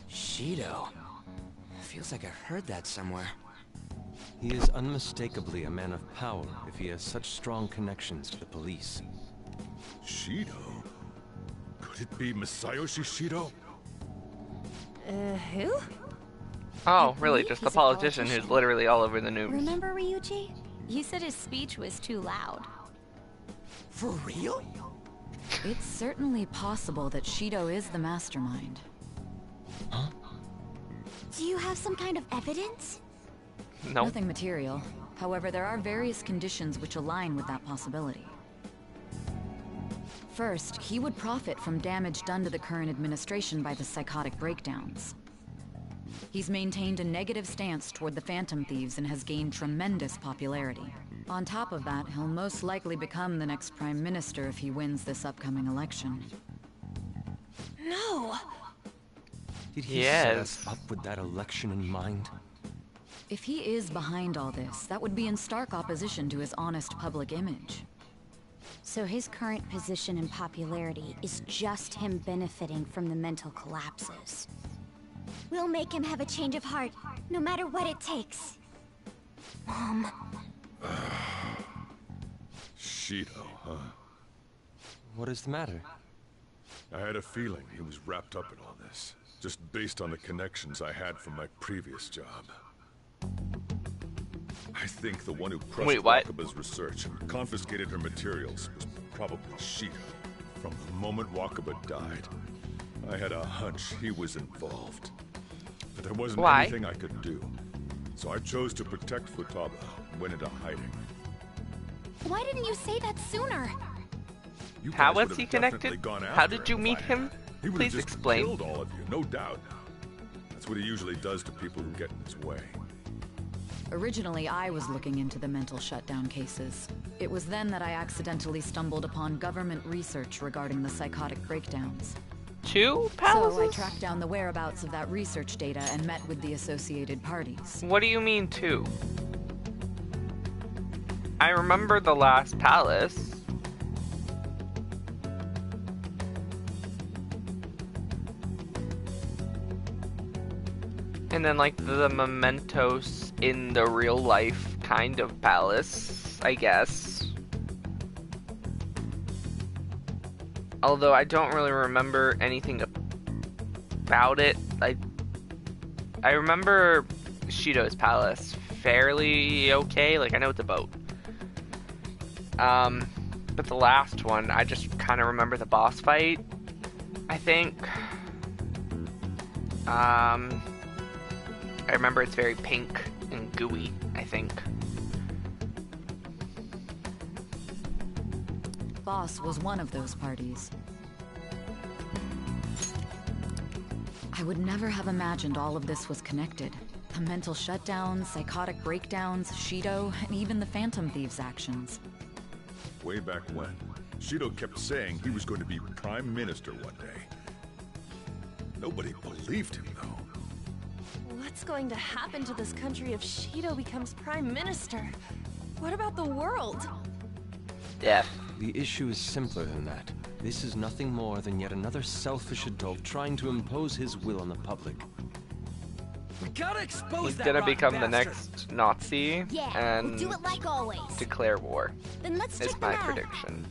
Shido? Feels like I've heard that somewhere. He is unmistakably a man of power if he has such strong connections to the police. Shido? Could it be Masayoshi Shido? Who? Oh, really? Just the politician who's literally all over the news. Remember Ryuji? You said his speech was too loud. For real? It's certainly possible that Shido is the mastermind. Huh? Do you have some kind of evidence? No. Nothing material. However, there are various conditions which align with that possibility. First, he would profit from damage done to the current administration by the psychotic breakdowns. He's maintained a negative stance toward the Phantom Thieves and has gained tremendous popularity. On top of that, he'll most likely become the next Prime Minister if he wins this upcoming election. No! Did he set us up with that election in mind? If he is behind all this, that would be in stark opposition to his honest public image. So his current position and popularity is just him benefiting from the mental collapses. We'll make him have a change of heart, no matter what it takes. Mom. Shido, huh? What is the matter? I had a feeling he was wrapped up in all this, just based on the connections I had from my previous job. I think the one who crushed Wakaba's research and confiscated her materials was probably Shido. From the moment Wakaba died, I had a hunch he was involved. But there wasn't anything I could do. So I chose to protect Futaba and went into hiding. Why didn't you say that sooner? You How guys was would he have connected? definitely gone How after did you him meet if I him? had. He would Please have just explain. killed all of you, no doubt. That's what he usually does to people who get in his way. Originally, I was looking into the mental shutdown cases. It was then that I accidentally stumbled upon government research regarding the psychotic breakdowns. Two palaces? So I tracked down the whereabouts of that research data and met with the associated parties. What do you mean two? I remember the last palace. And then like the mementos in the real life kind of palace, I guess. Although I don't really remember anything about it. I remember Shido's palace fairly okay, like I know it's a boat. But the last one, I just kind of remember the boss fight, I think. I remember it's very pink and gooey, I think. Boss was one of those parties. I would never have imagined all of this was connected. The mental shutdowns, psychotic breakdowns, Shido, and even the Phantom Thieves' actions. Way back when, Shido kept saying he was going to be Prime Minister one day. Nobody believed him, though. What's going to happen to this country if Shido becomes Prime Minister? What about the world? Death. The issue is simpler than that. This is nothing more than yet another selfish adult trying to impose his will on the public. We gotta expose He's that gonna rotten become the bastard. next Nazi and we'll do it like always. declare war. Then let's Is check my them out. prediction.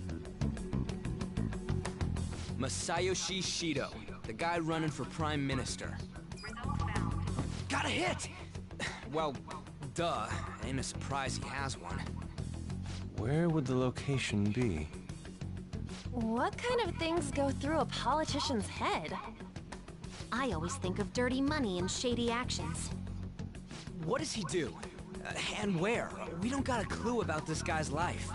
Masayoshi Shido, the guy running for Prime Minister. Got a hit! Well, duh. Ain't a surprise he has one. Where would the location be? What kind of things go through a politician's head? I always think of dirty money and shady actions. What does he do? And where? We don't got a clue about this guy's life.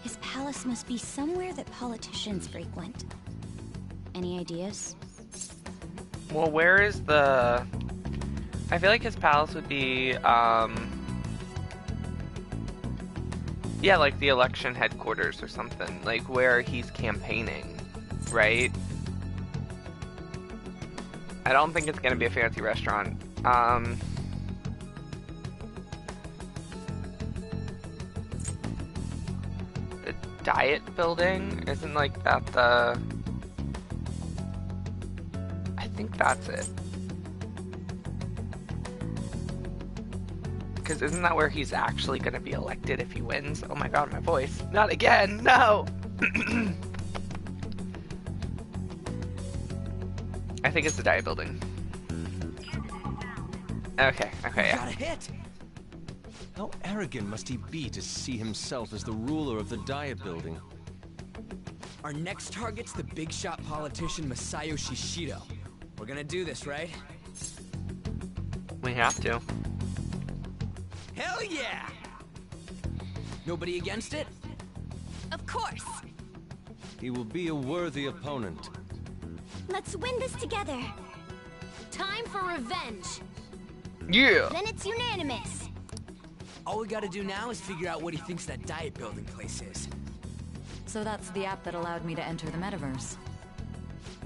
His palace must be somewhere that politicians frequent. Any ideas? Well, where is the... I feel like his palace would be, yeah, like the election headquarters or something. Like where he's campaigning, right? I don't think it's gonna be a fancy restaurant. The Diet Building? Isn't like that the... I think that's it. Because isn't that where he's actually going to be elected if he wins? Oh my god, my voice. Not again! No! I think it's the Diet Building. Okay, yeah. Got a hit! How arrogant must he be to see himself as the ruler of the Diet Building? Our next target's the big shot politician Masayoshi Shido. We're gonna do this, right? We have to. Hell yeah! Nobody against it? Of course! He will be a worthy opponent. Let's win this together. Time for revenge. Yeah! Then it's unanimous. All we gotta do now is figure out what he thinks that Diet Building place is. So that's the app that allowed me to enter the metaverse.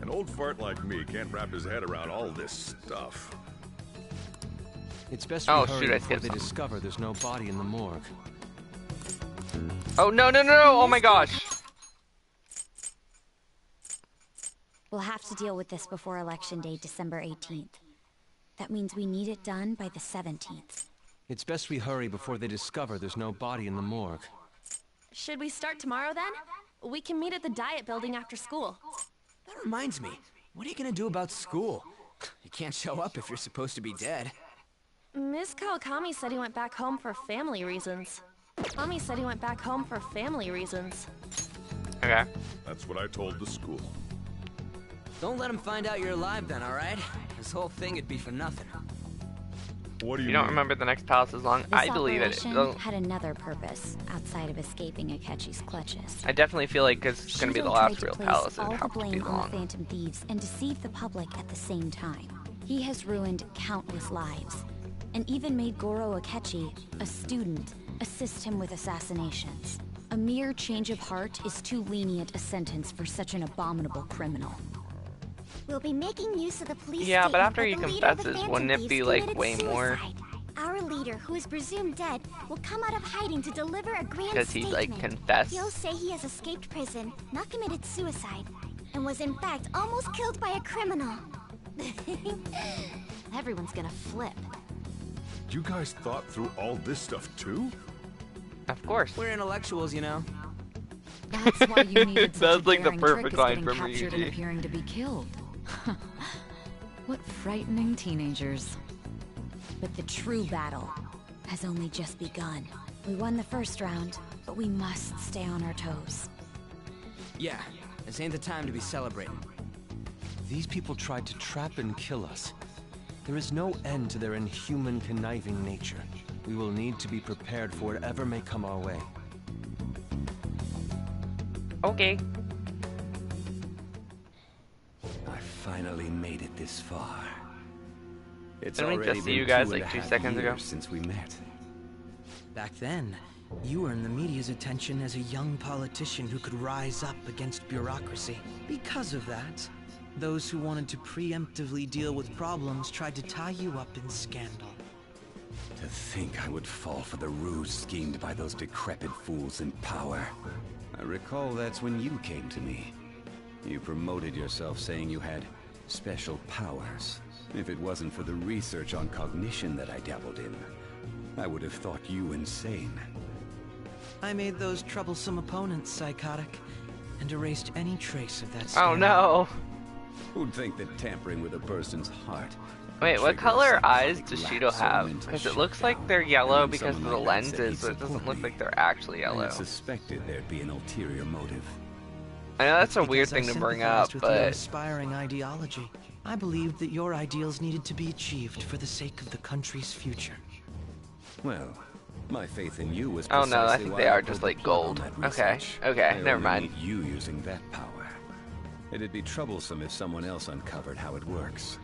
An old fart like me can't wrap his head around all this stuff. It's best we hurry before they discover there's no body in the morgue. Oh, no! Oh my gosh! We'll have to deal with this before Election Day, December 18th. That means we need it done by the 17th. It's best we hurry before they discover there's no body in the morgue. Should we start tomorrow then? We can meet at the Diet Building after school. That reminds me, what are you gonna do about school? You can't show up if you're supposed to be dead. Miss Kawakami said he went back home for family reasons. Mommy said he went back home for family reasons. Okay. That's what I told the school. Don't let him find out you're alive then, alright? This whole thing would be for nothing. What do You you don't mean? remember the next palace is long? This I believe it. operation It'll- had another purpose outside of escaping Akechi's clutches. I definitely feel like it's going to be the Shido last tried to real place palace. all It'd the have to be blame on the long. Phantom Thieves and deceive the public at the same time. He has ruined countless lives, and even made Goro Akechi, a student, assist him with assassinations. A mere change of heart is too lenient a sentence for such an abominable criminal. We'll be making use of the police Yeah, but statement after that he the leader of the confesses, Phantom wouldn't it Thieves be like committed way more? suicide. Our leader, who is presumed dead, will come out of hiding to deliver a grand Does he, statement. like, confess? He'll say he has escaped prison, not committed suicide, and was in fact almost killed by a criminal. Everyone's gonna flip. You guys thought through all this stuff too? Of course. We're intellectuals, you know. That's why you needed such That's a like the daring perfect trick as line getting from captured and Ryuji. appearing to be killed. What frightening teenagers. But the true battle has only just begun. We won the first round, but we must stay on our toes. Yeah, this ain't the time to be celebrating. These people tried to trap and kill us. There is no end to their inhuman, conniving nature. We will need to be prepared for whatever may come our way. Okay. I finally made it this far. It's Didn't we already just see been you guys 2.5 like 2 seconds ago? years since we met. Back then, you earned the media's attention as a young politician who could rise up against bureaucracy. Because of that, those who wanted to preemptively deal with problems tried to tie you up in scandal. To think I would fall for the ruse schemed by those decrepit fools in power. I recall that's when you came to me. You promoted yourself saying you had special powers. If it wasn't for the research on cognition that I dabbled in, I would have thought you insane. I made those troublesome opponents psychotic, and erased any trace of that Oh scandal. no. Who'd think that tampering with a person's heart... Wait, what triggers color something eyes like does lapse Shido or have? mental Because it looks like shutdown? they're yellow And because of someone the like that said lenses, he'd but it doesn't support look me. like they're actually I yellow. had suspected there'd be an ulterior motive. I know that's a Because weird I thing to bring up, sympathized with your but aspiring ideology. I believed that your ideals needed to be achieved for the sake of the country's future. Well, my faith in you was Oh precisely no, I think why they are pulled just the like plug on gold. that Okay, research. okay, I never only mind. need you using that power. It'd be troublesome if someone else uncovered how it works.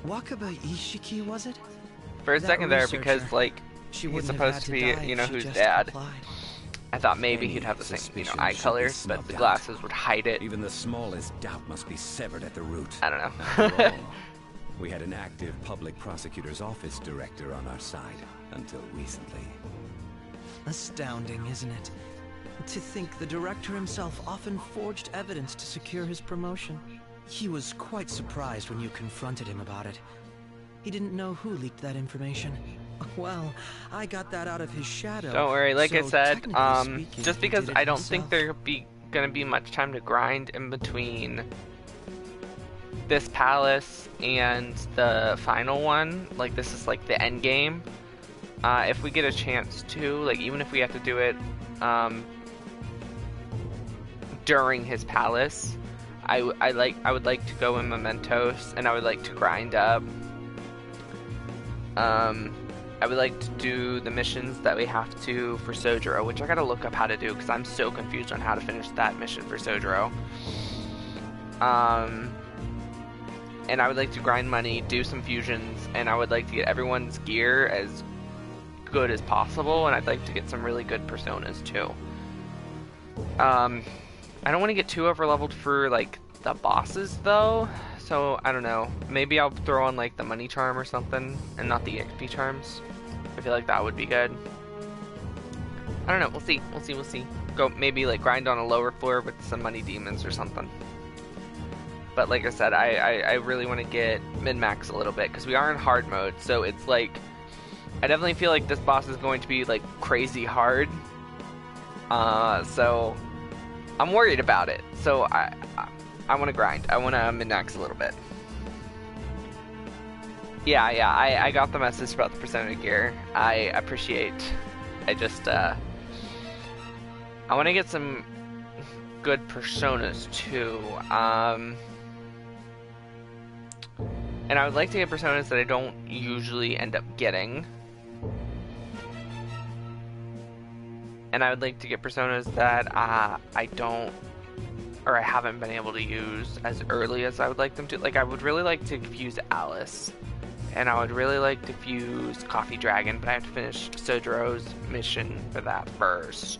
Wakaba Ishiki, was it? For a That second there, researcher. because like She he's wouldn't have supposed had to to be, die you if know, she who's just dad. complied. I thought maybe Any he'd have the same, you know, suspicion eye should be colors, but snubbed the out. glasses would hide it. Even the smallest doubt must be severed at the root. I don't know. After all, we had an active public prosecutor's office director on our side until recently. Astounding, isn't it? To think the director himself often forged evidence to secure his promotion. He was quite surprised when you confronted him about it. He didn't know who leaked that information. Well, I got that out of his shadow. Don't worry, like I so said, technically speaking, just he because did it I don't himself. think there'll be gonna be much time to grind in between this palace and the final one. Like this is like the end game. If we get a chance to, like even if we have to do it during his palace, I would like to go in Mementos, and I would like to grind up. I would like to do the missions that we have to for Sojiro, which I gotta look up how to do because I'm so confused on how to finish that mission for Sojiro. And I would like to grind money, do some fusions, and I would like to get everyone's gear as good as possible, and I'd like to get some really good personas too. I don't want to get too overleveled for like the bosses though, so I don't know. Maybe I'll throw on like the money charm or something, and not the XP charms. I feel like that would be good. I don't know. We'll see. We'll see. We'll see. Go maybe like grind on a lower floor with some money demons or something. But like I said, I really want to get min-max a little bit because we are in hard mode, so it's like I definitely feel like this boss is going to be like crazy hard. So I'm worried about it. So I want to grind. I want to min-max a little bit. Yeah, I got the message about the percentage gear. I appreciate. I just I want to get some good personas too. And I would like to get personas that I don't usually end up getting. And I would like to get personas that I don't, or I haven't been able to use as early as I would like them to. Like, I would really like to fuse Alice. And I would really like to fuse Coffee Dragon, but I have to finish Sojiro's mission for that first.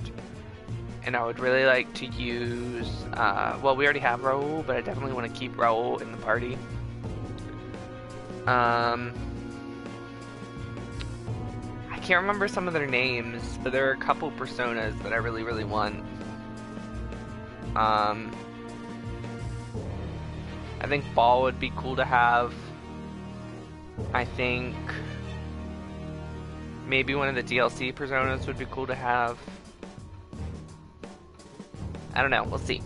And I would really like to use, well, we already have Raoul, but I definitely want to keep Raoul in the party. I can't remember some of their names, but there are a couple personas that I really, really want. I think Ball would be cool to have. I think maybe one of the DLC personas would be cool to have. I don't know, we'll see.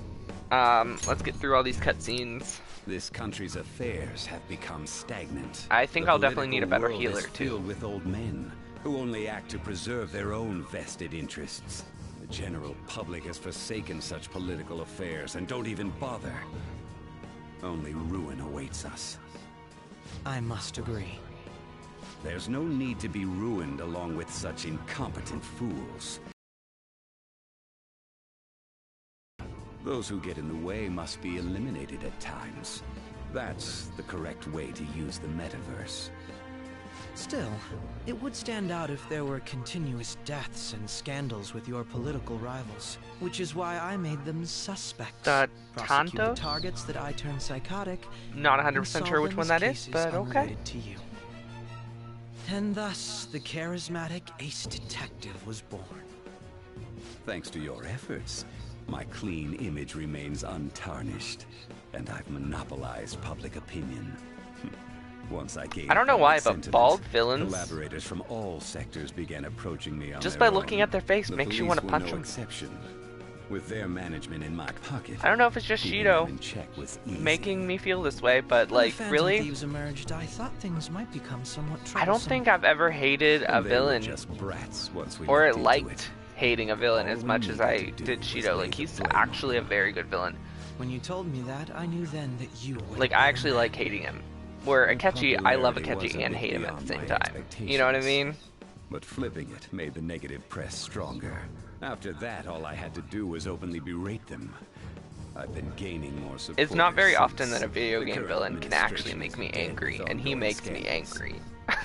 Let's get through all these cutscenes. This country's affairs have become stagnant. I think The I'll definitely need a better political world healer, is too. filled with old men who only act to preserve their own vested interests. The general public has forsaken such political affairs and don't even bother. Only ruin awaits us. I must agree. There's no need to be ruined along with such incompetent fools. Those who get in the way must be eliminated at times. That's the correct way to use the metaverse. Still, it would stand out if there were continuous deaths and scandals with your political rivals, which is why I made them suspects. Prosecute the Tanto? targets that I turn psychotic. Not and 100% solve sure which them one as that is, cases but okay. unrelated to you. And thus, the charismatic ace detective was born. Thanks to your efforts, my clean image remains untarnished, and I've monopolized public opinion. Once I gained I don't know why, public but sentiment, bald villains, collaborators from all sectors began approaching me on just their by looking own. at their face, The makes you police want to were punch no them. exception. With their management in my pocket, I don't know if it's just keeping Shido them in check was easy. making me feel this way, but When the like, Phantom really? Thieves emerged, I thought things might become somewhat troublesome. I don't think I've ever hated a And they were villain, just brats once we or looked into liked it. hating a villain as All we much as needed I to do did was Shido. lay Like, the he's blame actually a very good villain. When you told me that, I knew then that you would. Like, I actually like hating him. Where Akechi, I love popularity Akechi was a and bit hate him at the beyond same my time. You know what I mean? But flipping it made the negative press stronger. After that, all I had to do was openly berate them. I've been gaining more support. It's not very often that a video game villain can actually make me angry, and he makes me angry.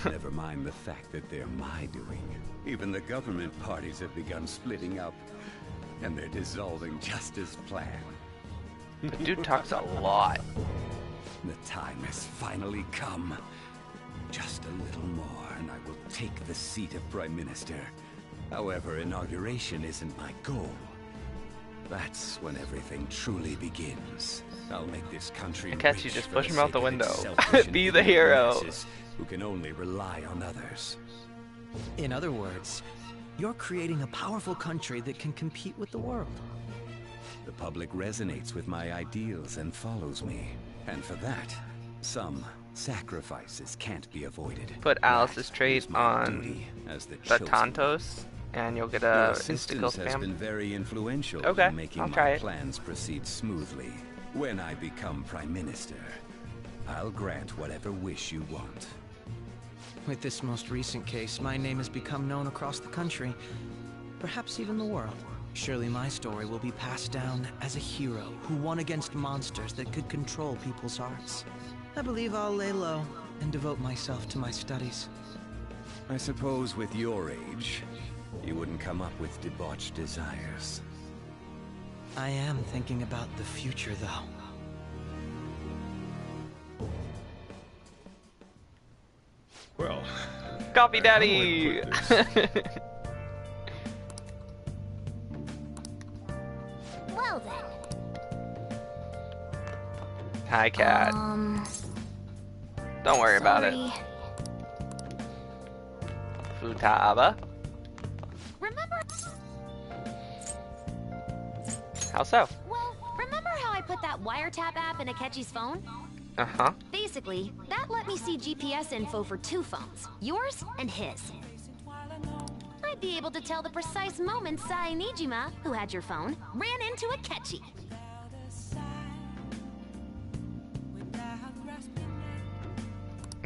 Never mind the fact that they're my doing. Even the government parties have begun splitting up, and they're dissolving just as planned. The dude talks a lot. The time has finally come. Just a little more, and I will take the seat of Prime Minister. However, inauguration isn't my goal. That's when everything truly begins. I'll make this country Catch you, rich just for push the him out sake the of window. its selfish and Be the evil hero. masses who can only rely on others. In other words, you're creating a powerful country that can compete with the world. The public resonates with my ideals and follows me. And for that, some sacrifices can't be avoided. Put Alice's trait on duty as the the chosen Tantos, and you'll get Your a assistance insta-kill has spam. been very influential Okay, in making I'll my try it. plans proceed smoothly. When I become Prime Minister, I'll grant whatever wish you want. With this most recent case, my name has become known across the country, perhaps even the world. Surely my story will be passed down as a hero who won against monsters that could control people's hearts. I believe I'll lay low and devote myself to my studies. I suppose with your age, you wouldn't come up with debauched desires. I am thinking about the future, though. Well, Coffee how do I Daddy! put this? Well then. Hi, cat. Don't worry about it. Sorry. Futaba. Remember? How so? Well, remember how I put that wiretap app in Akechi's phone? Uh-huh. Basically, that let me see GPS info for 2 phones, yours and his. I'd be able to tell the precise moment Sai Nijima, who had your phone, ran into Akechi.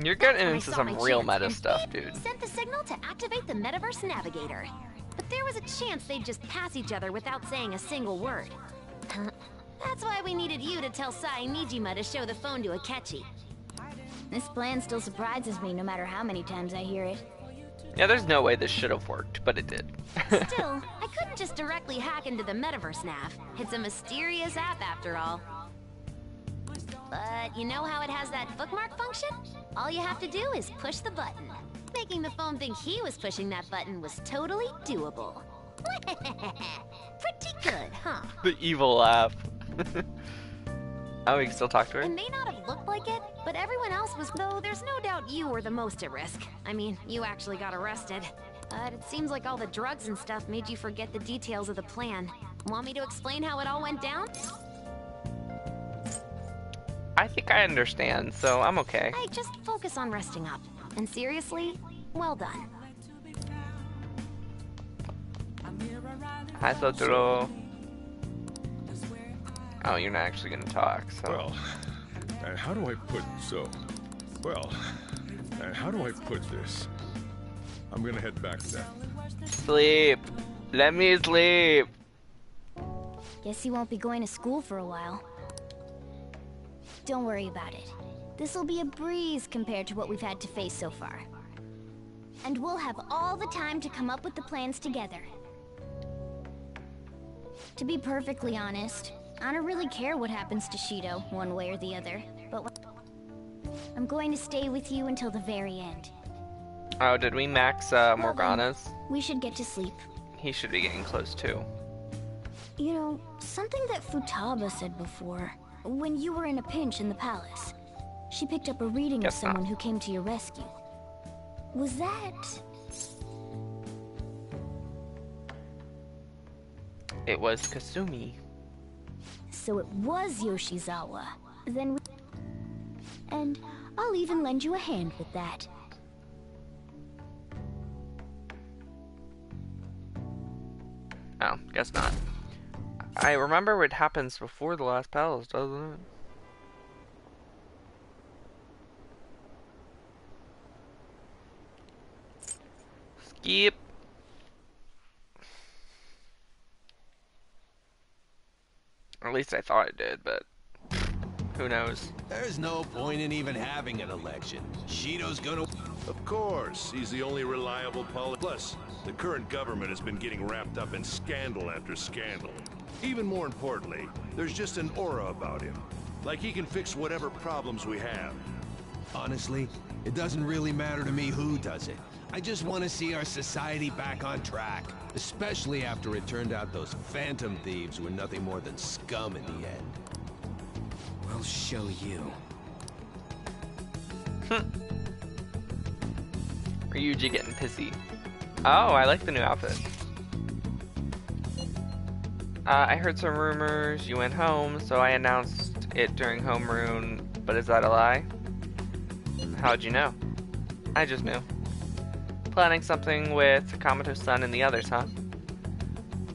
You're getting When I into saw some my real chance, meta and stuff, beep dude. sent the signal to activate the Metaverse Navigator. But there was a chance they'd just pass each other without saying a single word. That's why we needed you to tell Sai Nijima to show the phone to Akechi. This plan still surprises me no matter how many times I hear it. Yeah, there's no way this should have worked, but it did. Still, I couldn't just directly hack into the Metaverse Nav. It's a mysterious app after all. But you know how it has that bookmark function? All you have to do is push the button. Making the phone think he was pushing that button was totally doable. Pretty good, huh? The evil laugh. Oh, we can still talk to her? It may not have looked like it, but everyone else was, though there's no doubt you were the most at risk. I mean, you actually got arrested. But it seems like all the drugs and stuff made you forget the details of the plan. Want me to explain how it all went down? I think I understand, so I'm okay. Hey, just focus on resting up. And seriously, well done. Hi, Sotoro. Oh, you're not actually gonna talk, so. Well, how do I put Well, how do I put this? I'm gonna head back then. Sleep. Let me sleep. Guess he won't be going to school for a while. Don't worry about it. This'll be a breeze compared to what we've had to face so far. And we'll have all the time to come up with the plans together. To be perfectly honest, I don't really care what happens to Shido, one way or the other. But I'm going to stay with you until the very end. Oh, did we max Morgana's? We should get to sleep. He should be getting close too. You know, something that Futaba said before, when you were in a pinch in the palace. She picked up a reading of someone who came to your rescue. Was that... It was Kasumi. So it was Yoshizawa. Then we... And I'll even lend you a hand with that. Oh, guess not. I remember what happens before the last palace, doesn't it? Yep. Or at least I thought it did, but who knows? There's no point in even having an election. Shido's gonna... Of course, he's the only reliable Plus, the current government has been getting wrapped up in scandal after scandal. Even more importantly, there's just an aura about him. Like he can fix whatever problems we have. Honestly, it doesn't really matter to me who does it. I just want to see our society back on track. Especially after it turned out those phantom thieves were nothing more than scum in the end. We'll show you. Ryuji getting pissy. Oh, I like the new outfit. I heard some rumors you went home, so I announced it during homeroom, but is that a lie? How'd you know? I just knew. Planning something with Kamato's-san and the others, huh?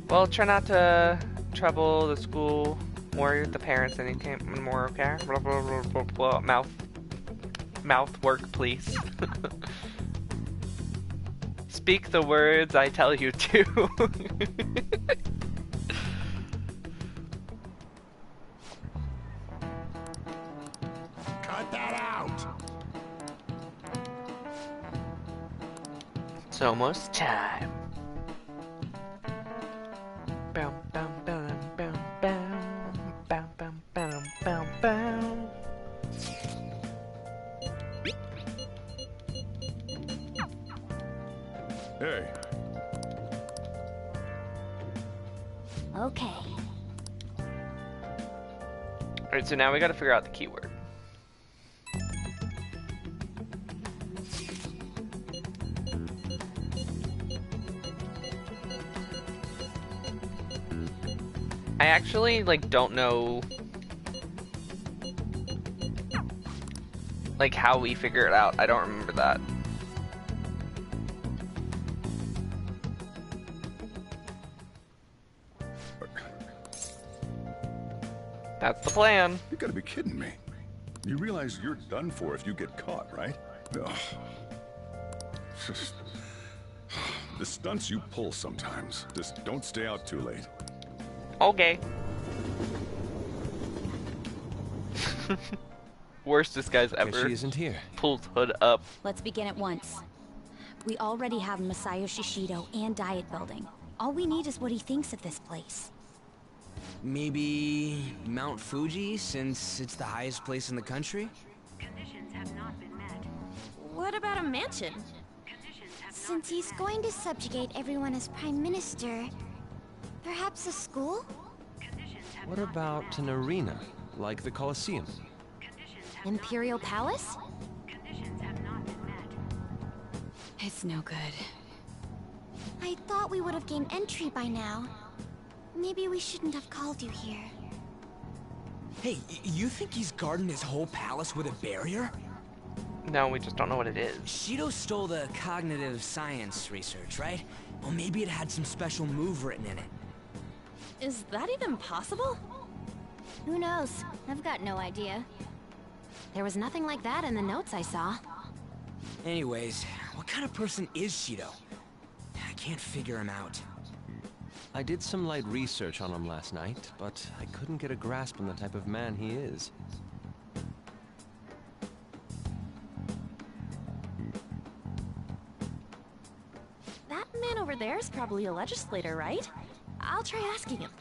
Well, try not to trouble the school, worry with the parents, and more, okay? Blah, blah, blah, blah, blah. Mouth work, please. Speak the words I tell you to. Cut that out! It's almost time. Bam, bam, bam, bam, bam, bam, bam, bam, bam, bam. Hey. Okay. Alright, so now we gotta figure out the keyword. I actually, like, don't know, like, how we figure it out. I don't remember that. That's the plan. You gotta be kidding me. You realize you're done for if you get caught, right? Ugh. Just... The stunts you pull sometimes. Just don't stay out too late. Okay. Worst disguise ever. Guess she isn't here. Pulls hood up. Let's begin at once. We already have Masayoshi Shido and Diet Building. All we need is what he thinks of this place. Maybe Mount Fuji, since it's the highest place in the country? What about a mansion? Since he's going to subjugate everyone as Prime Minister, perhaps a school? What about an arena, like the Colosseum? Imperial Palace? It's no good. I thought we would have gained entry by now. Maybe we shouldn't have called you here. Hey, you think he's guarding his whole palace with a barrier? No, we just don't know what it is. Shido stole the cognitive science research, right? Well, maybe it had some special move written in it. Is that even possible? Who knows? I've got no idea. There was nothing like that in the notes I saw. Anyways, what kind of person is Shido? I can't figure him out. I did some light research on him last night, but I couldn't get a grasp on the type of man he is. That man over there is probably a legislator, right? I'll try asking him.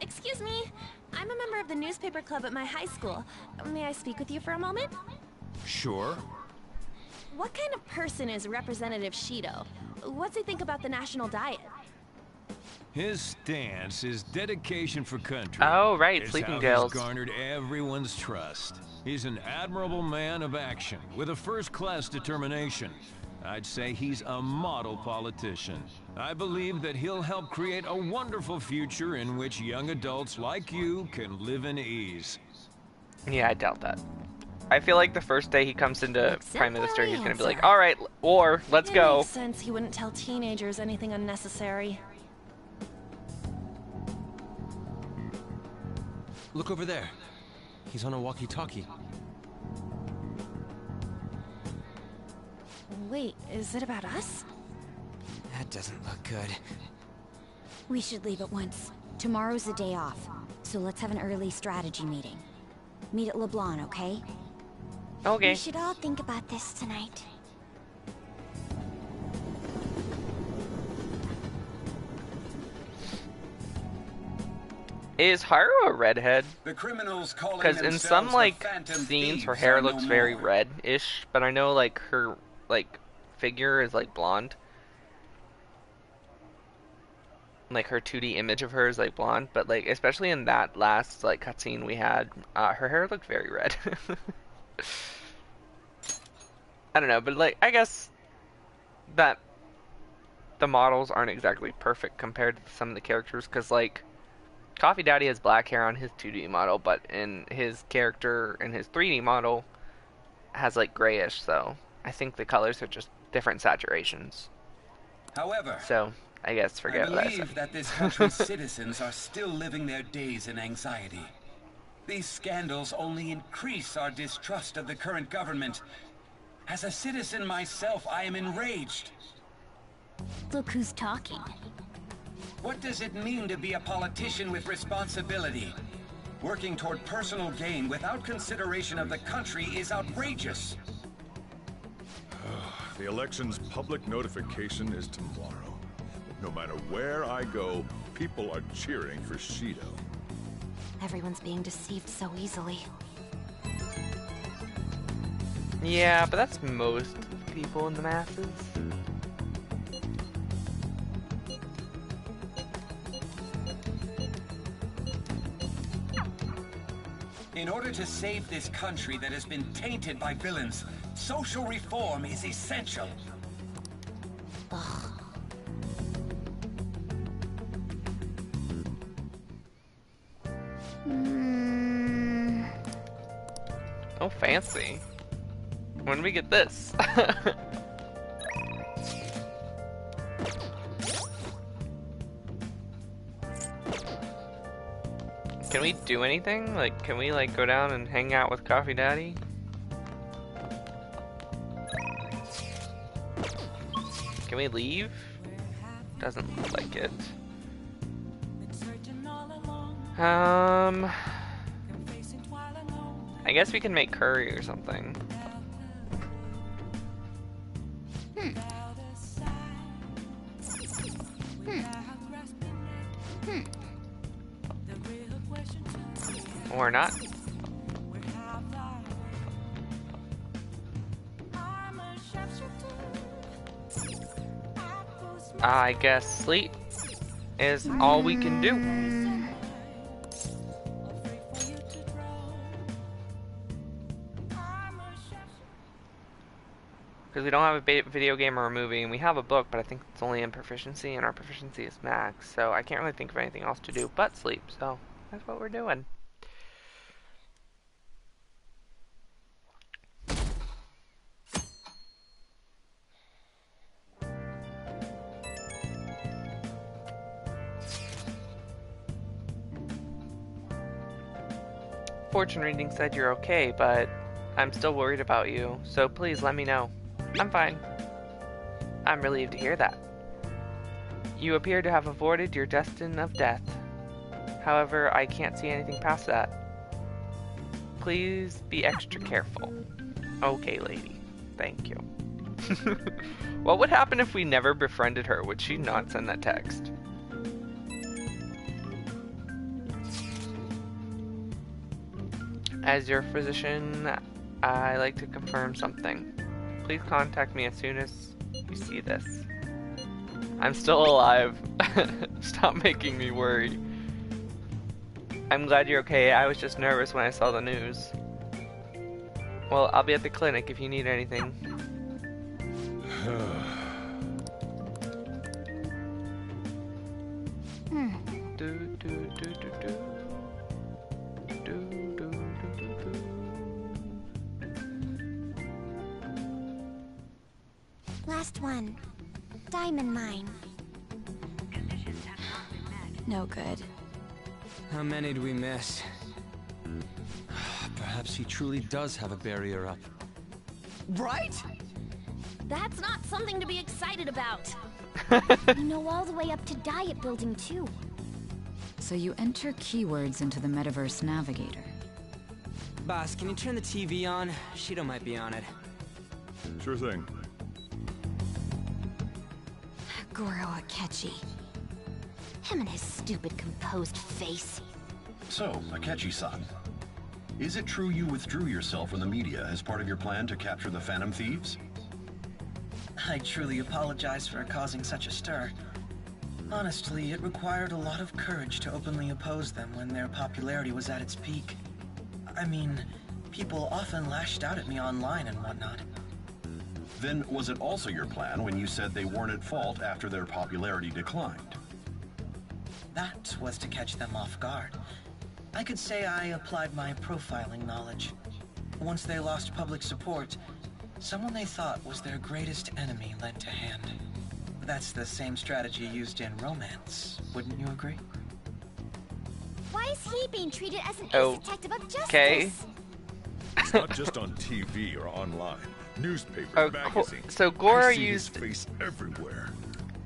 Excuse me, I'm a member of the newspaper club at my high school. May I speak with you for a moment? Sure. What kind of person is Representative Shido? What's he think about the national diet? His stance is dedication for country. Oh, right, It's Sleeping how Girls. He's garnered everyone's trust. He's an admirable man of action with a first-class determination. I'd say he's a model politician. I believe that he'll help create a wonderful future in which young adults like you can live in ease. Yeah, I doubt that. I feel like the first day he comes into Prime Minister, he's gonna be like, answer. alright, war, let's It go. makes sense he wouldn't tell teenagers anything unnecessary. Look over there. He's on a walkie-talkie. Wait, is it about us? That doesn't look good. We should leave at once. Tomorrow's the day off, so let's have an early strategy meeting. Meet at LeBlanc, okay? Okay. We should all think about this tonight. Is Haru a redhead? The criminals calling Because in some themselves like the Phantom scenes, her Thieves hair are looks no very more. red-ish, but I know like her like figure is like blonde. Like her 2D image of her is like blonde, but like especially in that last like cutscene we had, her hair looked very red. I don't know, but like I guess that the models aren't exactly perfect compared to some of the characters, because like Coffee Daddy has black hair on his 2D model, but in his character in his 3D model has like grayish, so I think the colors are just different saturations. However, So I guess forget what I said. believe that this country's citizens are still living their days in anxiety. These scandals only increase our distrust of the current government. As a citizen myself, I am enraged. Look who's talking. What does it mean to be a politician with responsibility? Working toward personal gain without consideration of the country is outrageous. The election's public notification is tomorrow. No matter where I go, people are cheering for Shido. Everyone's being deceived so easily. Yeah, but that's most people in the masses. In order to save this country that has been tainted by villains, social reform is essential. Oh, fancy. When did we get this? Can we do anything? Like, can we like go down and hang out with Coffee Daddy? Can we leave? Doesn't look like it. I guess we can make curry or something. Or not. I guess sleep is all we can do. Because we don't have a video game or a movie, and we have a book, but I think it's only in proficiency, and our proficiency is max, so I can't really think of anything else to do but sleep, so that's what we're doing. Fortune reading said you're okay, but I'm still worried about you, so please let me know. I'm fine. I'm relieved to hear that. You appear to have avoided your destiny of death. What I can't see anything past that. Please be extra careful. Okay, lady. Thank you. What would happen if we never befriended her? Would she not send that text? As your physician, I like to confirm something. Please contact me as soon as you see this. I'm still alive. Stop making me worry. I'm glad you're okay. I was just nervous when I saw the news. Well, I'll be at the clinic if you need anything. Last one. Diamond mine. No good. How many do we miss? Perhaps he truly does have a barrier up. Right? That's not something to be excited about. You know all the way up to Diet Building, too. So you enter keywords into the Metaverse Navigator. Boss, can you turn the TV on? Shido might be on it. Sure thing. Goro Akechi. Him and his stupid composed face. So, Akechi-san, is it true you withdrew yourself from the media as part of your plan to capture the Phantom Thieves? I truly apologize for causing such a stir. Honestly, it required a lot of courage to openly oppose them when their popularity was at its peak. I mean, people often lashed out at me online and whatnot. Then was it also your plan when you said they weren't at fault after their popularity declined? That was to catch them off guard. I could say I applied my profiling knowledge. Once they lost public support, someone they thought was their greatest enemy lent a hand. That's the same strategy used in romance, wouldn't you agree? Why is he being treated as an Oh, ace detective of justice? okay. It's not just on TV or online. Newspapers, magazines. So Goro I see used his face everywhere.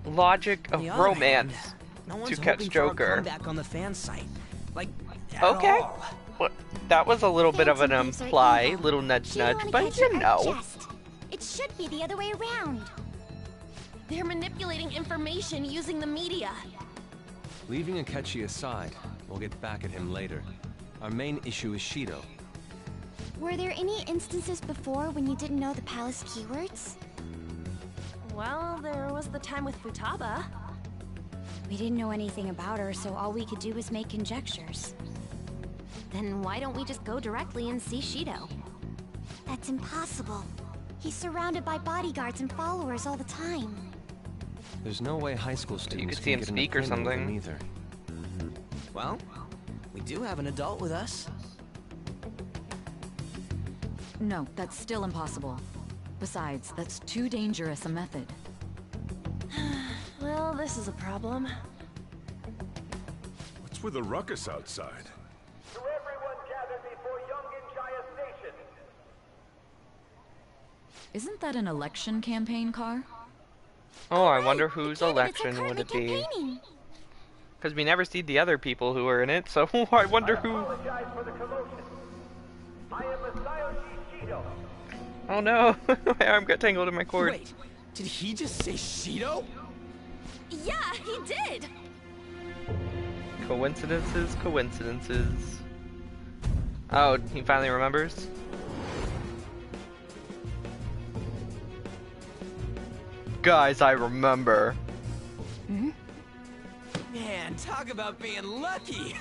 logic of On the other romance hand, no to one's catch hoping for a Joker. comeback on the fan site. Like, at Okay. all. Well, that was a little bit of an Phantom thieves are imply, evil. little nudge Shido nudge, and but Akechi you are know. just. It should be the other way around. They're manipulating information using the media. Leaving Akechi aside, we'll get back at him later. Our main issue is Shido. Were there any instances before when you didn't know the palace keywords? Well, there was the time with Futaba. We didn't know anything about her, so all we could do was make conjectures. Then why don't we just go directly and see Shido? That's impossible. He's surrounded by bodyguards and followers all the time. There's no way high school students could see him get an speak or appointment with something. him either. Well, we do have an adult with us. No, that's still impossible. Besides, that's too dangerous a method. Well, this is a problem. What's with the ruckus outside? To everyone gathered before Yongen Jaya Station. Isn't that an election campaign car? Oh, I wonder whose election would it be? Because we never see the other people who are in it, so I wonder who... Apologize for the commotion. I am Masayoshi Shido. Oh no, my arm got tangled in my cord. Wait, did he just say Shido? Yeah, he did! Coincidences, coincidences. Oh, he finally remembers? Guys, I remember. Man, talk about being lucky!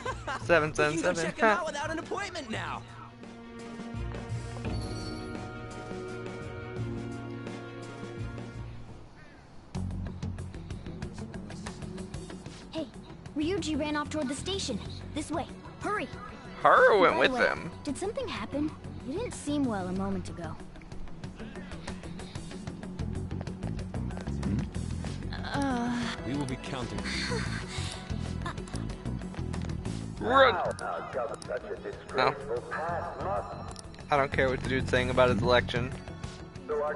777. We can go check him out without an appointment now! Hey, Ryuji ran off toward the station. This way. Hurry! Haru went By with the way, him. Did something happen? You didn't seem well a moment ago. We will be counting. Run! Such a disgraceful past must. I don't care what the dude's saying about his election. So our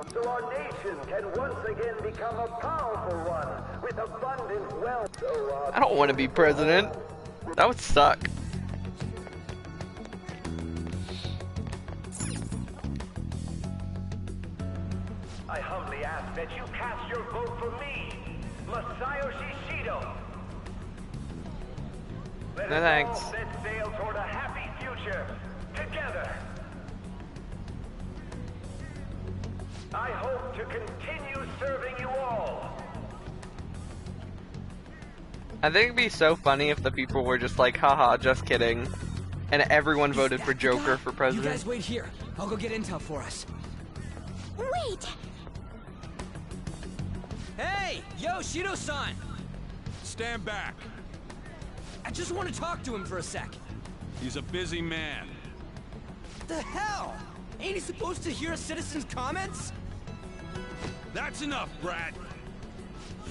nation can once again become a powerful one with abundant wealth. So I don't want to be president. That would suck. I humbly ask that you cast your vote for me, Masayoshi Shido. Let No us thanks. all set sail toward a happy future together. I hope to continue serving you all. I think it'd be so funny if the people were just like, haha, just kidding. And everyone voted for Joker for You president. guys wait here. I'll go get intel for us. Wait! Hey! Yo, Shido-san! Stand back. I just want to talk to him for a sec. He's a busy man. The hell? Ain't he supposed to hear a citizen's comments? That's enough, Brad.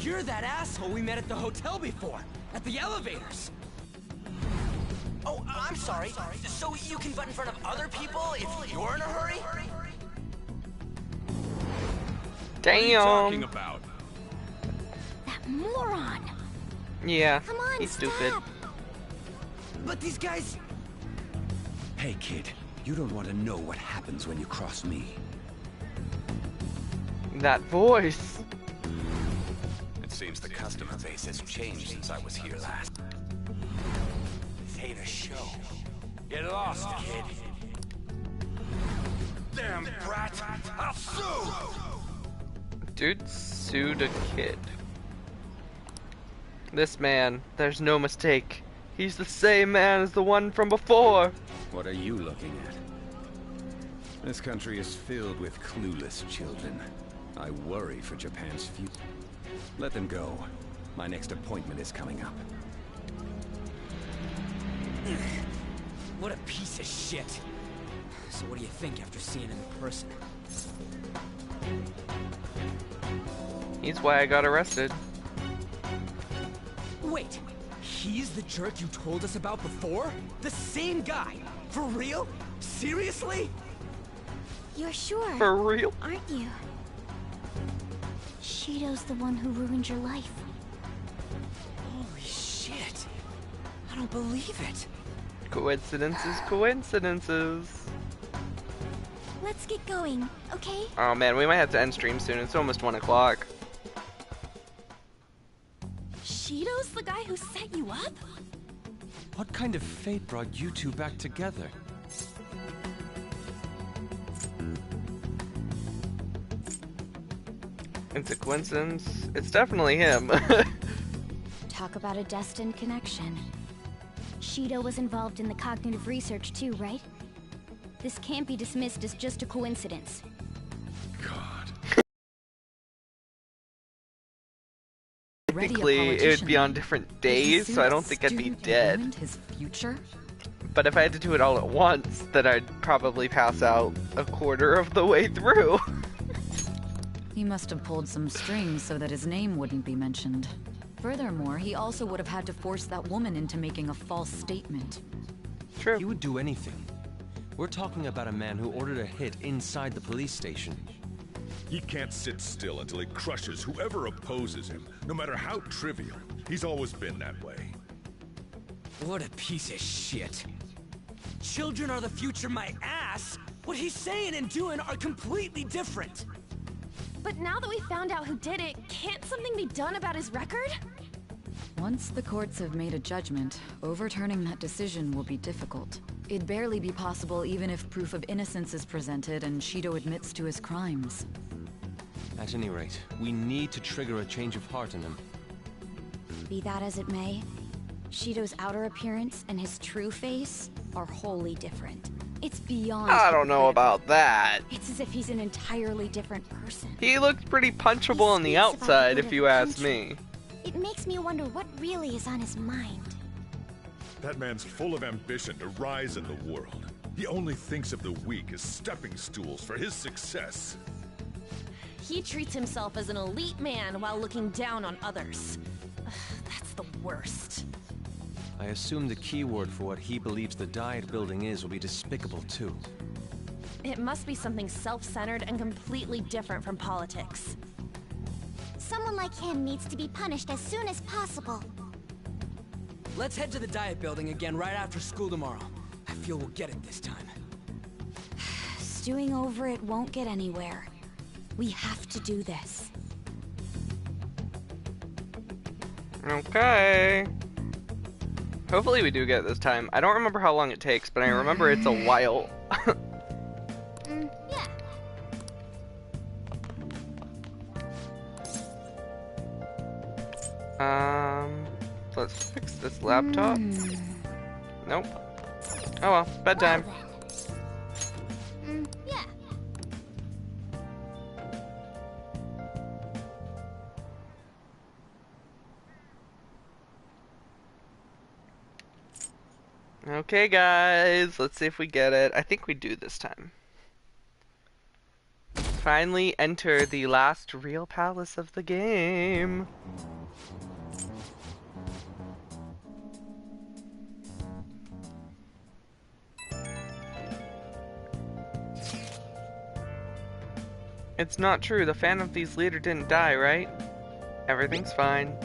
You're that asshole we met at the hotel before, at the elevators. Oh, I'm sorry. So you can butt in front of other people if you're in a hurry? What are you talking Damn. about? That moron! Yeah, Come on, he's stupid. stop. But these guys... Hey, kid. You don't want to know what happens when you cross me. That voice. It seems the customer base has changed since I was here last. This ain't a show. Get lost, kid. Damn brat! I'll sue! Dude sued a kid. This man, there's no mistake. He's the same man as the one from before. What are you looking at? This country is filled with clueless children. I worry for Japan's future. Let them go. My next appointment is coming up. What a piece of shit. So what do you think after seeing him in person? He's why I got arrested. Wait, he's the jerk you told us about before? The same guy? For real? Seriously? You're sure? For real? Aren't you? Shido's the one who ruined your life. Holy shit. I don't believe it. Coincidences, coincidences. Let's get going, okay? Oh man, we might have to end stream soon. It's almost 1 o'clock. Shido's the guy who set you up? What kind of fate brought you two back together? It's a coincidence. It's definitely him. Talk about a destined connection. Shido was involved in the cognitive research too, right? This can't be dismissed as just a coincidence. Technically, it would be on different days, so I don't think I'd be dead. His future? But if I had to do it all at once, then I'd probably pass out a quarter of the way through. He must have pulled some strings so that his name wouldn't be mentioned. Furthermore, he also would have had to force that woman into making a false statement. True. He would do anything. We're talking about a man who ordered a hit inside the police station. He can't sit still until he crushes whoever opposes him, no matter how trivial. He's always been that way. What a piece of shit. Children are the future, my ass! What he's saying and doing are completely different! But now that we found out who did it, can't something be done about his record? Once the courts have made a judgment, overturning that decision will be difficult. It'd barely be possible even if proof of innocence is presented and Shido admits to his crimes. At any rate, we need to trigger a change of heart in him. Be that as it may, Shido's outer appearance and his true face are wholly different. It's beyond... I don't know about that. It's as if he's an entirely different person. He looks pretty punchable on the outside, if you ask me. It makes me wonder what really is on his mind. That man's full of ambition to rise in the world. He only thinks of the weak as stepping stools for his success. He treats himself as an elite man while looking down on others. Ugh, that's the worst. I assume the key word for what he believes the Diet Building is will be despicable too. It must be something self-centered and completely different from politics. Someone like him needs to be punished as soon as possible. Let's head to the Diet Building again right after school tomorrow. I feel we'll get it this time. Stewing over it won't get anywhere. We have to do this. Okay. Hopefully we do get it this time. I don't remember how long it takes, but I remember it's a while. Let's fix this laptop. Nope. Oh well, bedtime. Yeah. Okay guys, let's see if we get it. I think we do this time. Finally enter the last real palace of the game. It's not true. The Phantom Thieves leader didn't die, right? Everything's fine.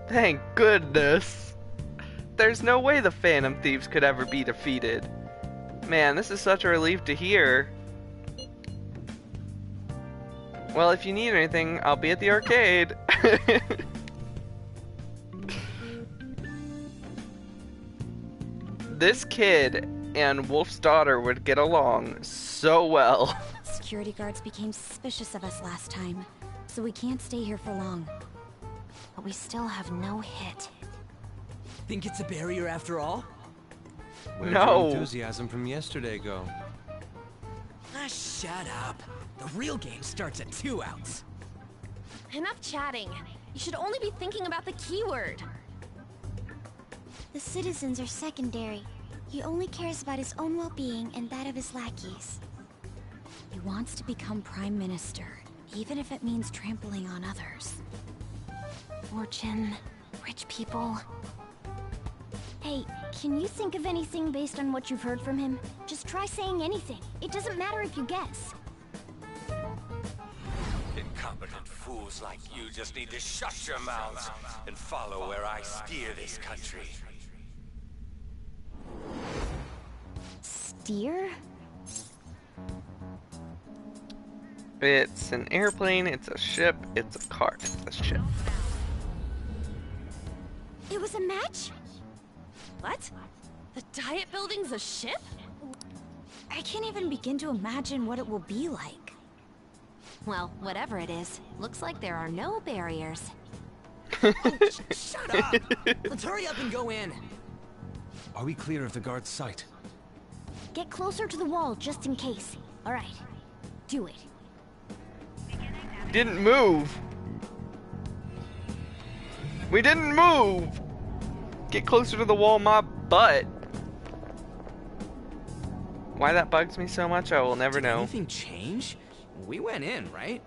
Thank goodness. There's no way the Phantom Thieves could ever be defeated. Man, this is such a relief to hear. Well, if you need anything, I'll be at the arcade. This kid and Wolf's daughter would get along so well. Security guards became suspicious of us last time, so we can't stay here for long. But we still have no hit. Think it's a barrier after all? Where'd your enthusiasm from yesterday go? Ah, shut up. The real game starts at 2 outs. Enough chatting. You should only be thinking about the keyword. The citizens are secondary. He only cares about his own well-being and that of his lackeys. He wants to become Prime Minister, even if it means trampling on others. Fortune, rich people. Hey, can you think of anything based on what you've heard from him? Just try saying anything. It doesn't matter if you guess. Incompetent fools like you just need to shut your mouths and follow where I steer this country. Steer? It's an airplane, it's a ship, it's a cart. It's a ship. It was a match? What? The Diet Building's a ship? I can't even begin to imagine what it will be like. Well, whatever it is, looks like there are no barriers. Shut up! Let's hurry up and go in. Are we clear of the guard's sight? Get closer to the wall just in case. Alright, do it. Didn't move. We didn't move. Get closer to the wall, my butt. Why that bugs me so much, I will never know. Anything change? We went in, right?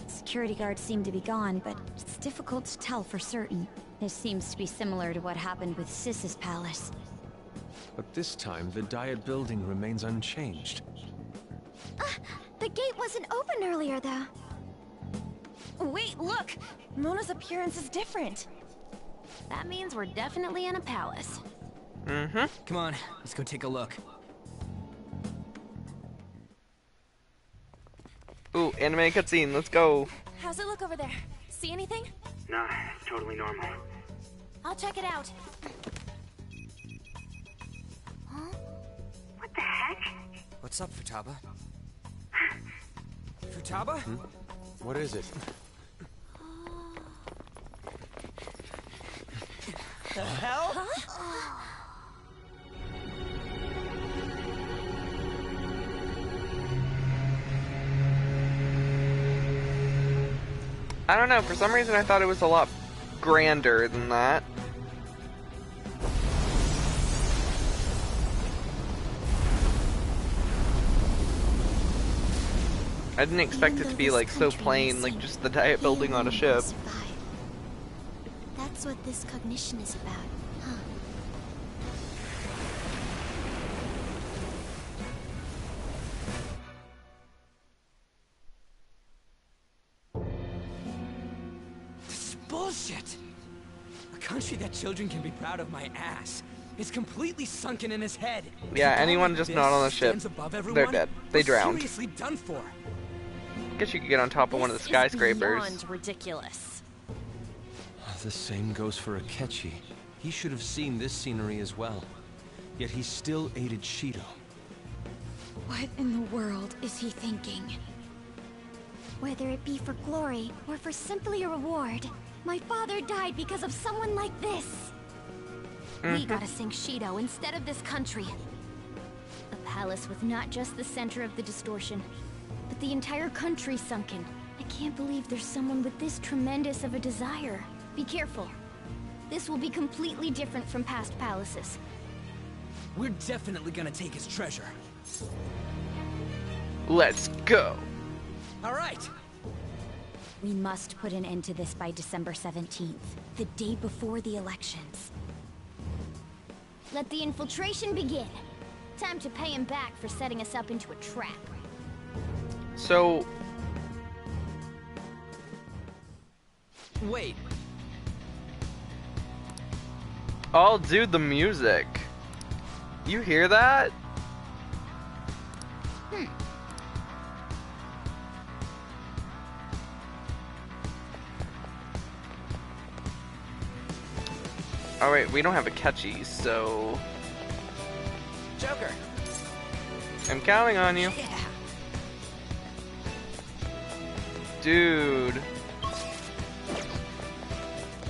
Security guards seem to be gone, but it's difficult to tell for certain. This seems to be similar to what happened with Sis's palace. But this time, the Diet Building remains unchanged. The gate wasn't open earlier, though. Wait, look! Mona's appearance is different. That means we're definitely in a palace. Mm-hmm. Come on, let's go take a look. Ooh, anime cutscene, let's go. How's it look over there? See anything? Nah, it's totally normal. I'll check it out. Huh? What the heck? What's up, Futaba? Futaba? What is it? The hell? Huh? I don't know, for some reason I thought it was a lot grander than that. I didn't expect it to be like so plain, like just the Diet Building on a ship. That's what this cognition is about, huh? This is bullshit! A country that children can be proud of my ass is completely sunken in his head. Yeah, anyone just not on the ship, they're dead. They drowned. Seriously done for. Guess you could get on top of one of the skyscrapers. This is beyond ridiculous. The same goes for Akechi. He should have seen this scenery as well. Yet he still aided Shido. What in the world is he thinking? Whether it be for glory or for simply a reward, my father died because of someone like this. We gotta sink Shido instead of this country. The palace was not just the center of the distortion, but the entire country sunken. I can't believe there's someone with this tremendous of a desire. Be careful. This will be completely different from past palaces. We're definitely gonna take his treasure. Let's go. All right. We must put an end to this by December 17th, the day before the elections. Let the infiltration begin. Time to pay him back for setting us up into a trap. So, Wait. Oh, dude, the music. You hear that? Alright, we don't have a catchy, so... Joker. I'm counting on you. Yeah. Dude.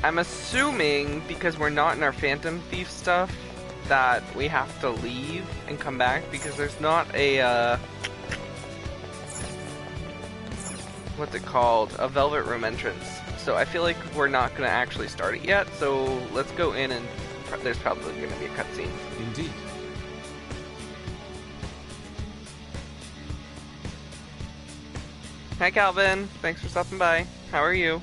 I'm assuming, because we're not in our Phantom Thief stuff, that we have to leave and come back, because there's not a, what's it called? A Velvet Room entrance. So I feel like we're not going to actually start it yet, so let's go in and there's probably going to be a cutscene. Indeed. Hi Calvin, thanks for stopping by. How are you?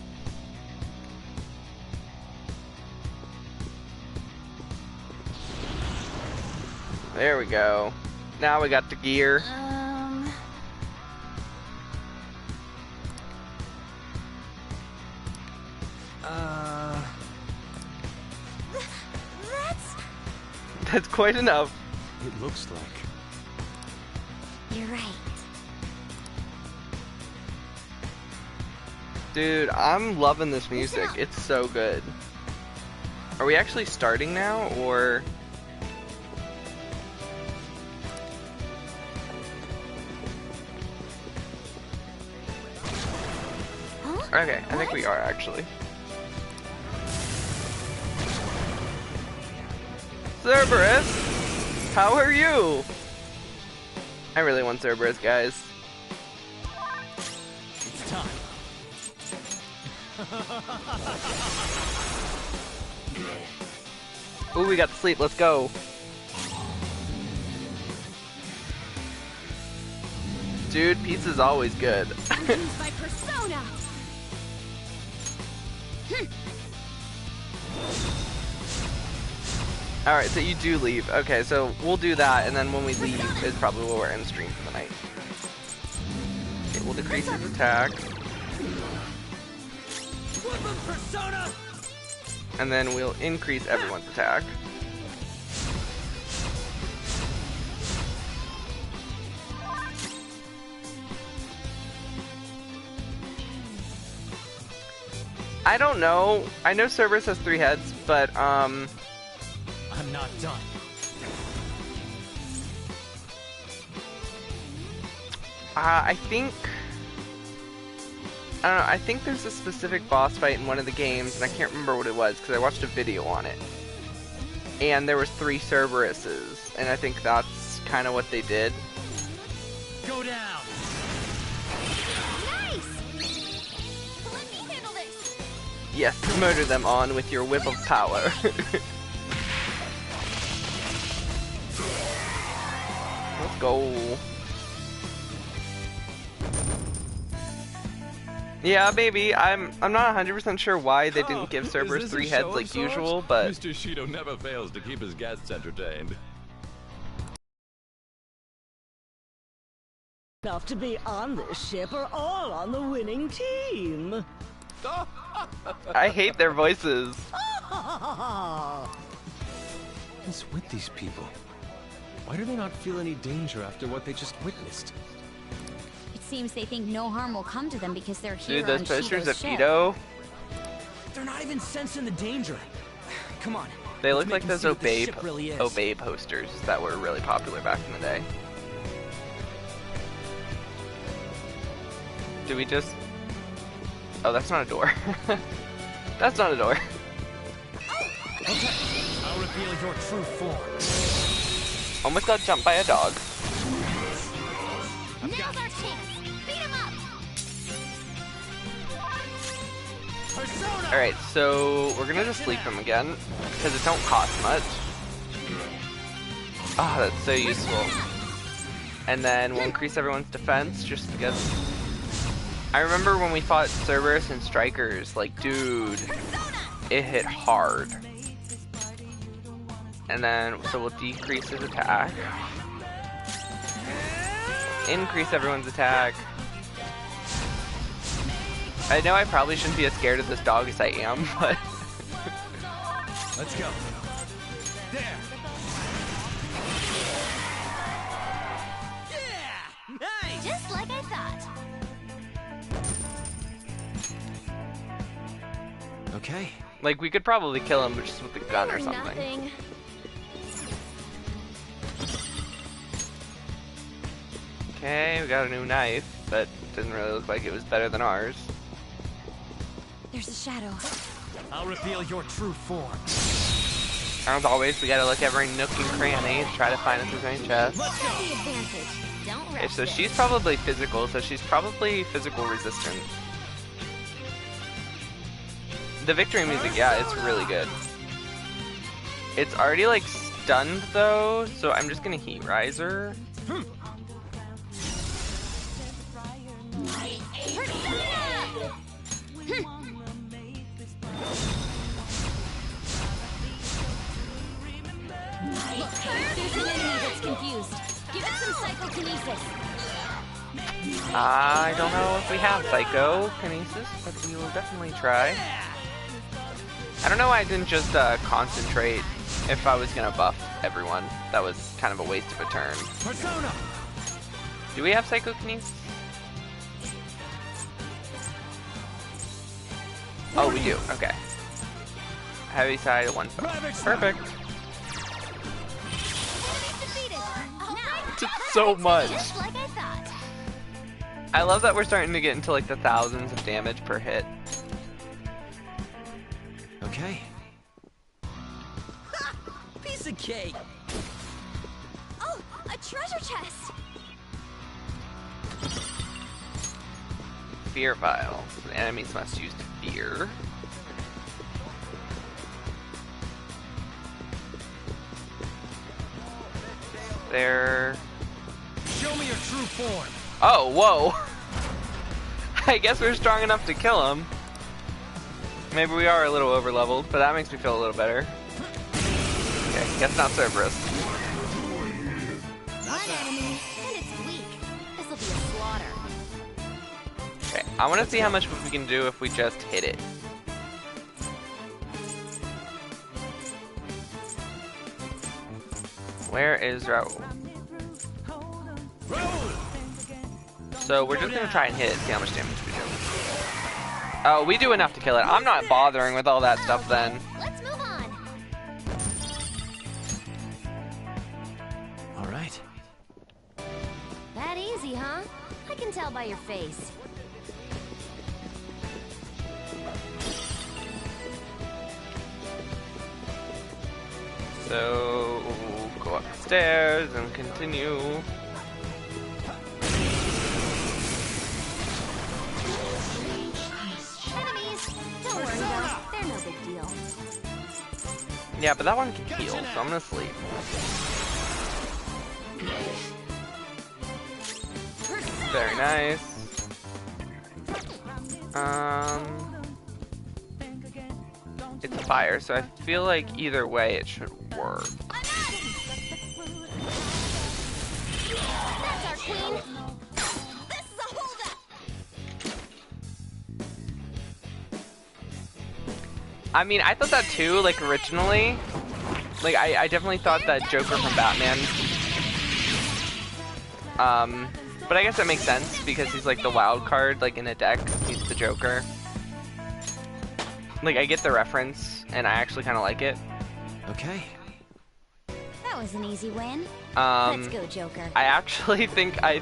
There we go. Now we got the gear. That's quite enough. It looks like. You're right. Dude, I'm loving this music. It's so good. Are we actually starting now, or... Okay, I think we are actually. Cerberus! How are you? I really want Cerberus, guys. It's time. Ooh, we got to sleep. Let's go. Dude, pizza's always good. Use my persona. Alright, so you do leave. Okay, so we'll do that, and then when we leave is probably when we're in stream for the night. Okay, we'll decrease his attack. Persona. And then we'll increase everyone's attack. I don't know. I know Cerberus has 3 heads, but I'm not done. I think... I don't know, I think there's a specific boss fight in one of the games, and I can't remember what it was, because I watched a video on it. And there was 3 Cerberuses, and I think that's kind of what they did. Go down! Nice! Let me handle this! Yes, murder them on with your whip of power. Let's go. Yeah, baby. I'm not 100% sure why they didn't give Cerberus 3 heads like usual, but Mr. Shido never fails to keep his guests entertained. Enough to be on this ship are all on the winning team. I hate their voices. What's with these people? Why do they not feel any danger after what they just witnessed? It seems they think no harm will come to them because they're here Dude, those on posters Shido's of ship. Fido, They're not even sensing the danger. Come on. they let's look make like them those see what this Obey, ship really is. Obey posters that were really popular back in the day. Do we just... Oh, that's not a door. That's not a door. Okay. I'll reveal your true form. Almost got jumped by a dog. Now's our chance! Beat him up! Persona! Alright, so we're gonna just sleep him again, because it don't cost much. Ah, that's so useful. And then we'll increase everyone's defense, just because... I remember when we fought Cerberus and Strikers, like, dude, it hit hard. And then, so we'll decrease his attack. Increase everyone's attack. I know I probably shouldn't be as scared of this dog as I am, but... Let's go. There. Yeah! Nice! Just like I thought. Okay. Like, we could probably kill him just with a gun or something. Nothing. Okay, we got a new knife, but didn't really look like it was better than ours. There's a shadow. I'll reveal your true form. As always, we gotta look every nook and cranny to try to find if there's any chests. What's the advantage? Don't Okay, rush so it. she's probably physical, so she's probably physical resistant. The victory music, yeah, it's really good. It's already like stunned though, so I'm just gonna heat rise her. Look, there's an enemy that's confused. Give it some psychokinesis. I don't know if we have psychokinesis, but we will definitely try. I don't know why I didn't just concentrate if I was gonna buff everyone. That was kind of a waste of a turn. Persona. Do we have psychokinesis? Oh, we do. Okay. Heavy side, one spell. Perfect. Did so much. Just like I thought. I love that we're starting to get into like the thousands of damage per hit. Okay. Piece of cake. Oh, a treasure chest. Fear vial. The enemies must use fear. There. Show me your true form. Oh, whoa. I guess we're strong enough to kill him. Maybe we are a little over leveled, but that makes me feel a little better. Okay, guess not Cerberus. One enemy, and it's weak. This'll be a slaughter. Okay, I want to see how much we can do if we just hit it. Where is Raoul? So we're just gonna try and hit it, see how much damage we do. Oh, we do enough to kill it. I'm not bothering with all that stuff then. Let's move on. All right. That easy, huh? I can tell by your face. So go upstairs and continue. Enemies, don't worry though. They're no big deal. Yeah, but that one can heal, so I'm gonna sleep. Very nice. It's fire, so I feel like either way it should work. That's our queen. This is a holdup. I mean, I thought that too, like originally. Like, I definitely thought that Joker from Batman. But I guess that makes sense because he's like the wild card, like in a deck. He's the Joker. Like, I get the reference, and I actually kind of like it. Okay. That was an easy win. Um, Let's go, Joker. I actually think Can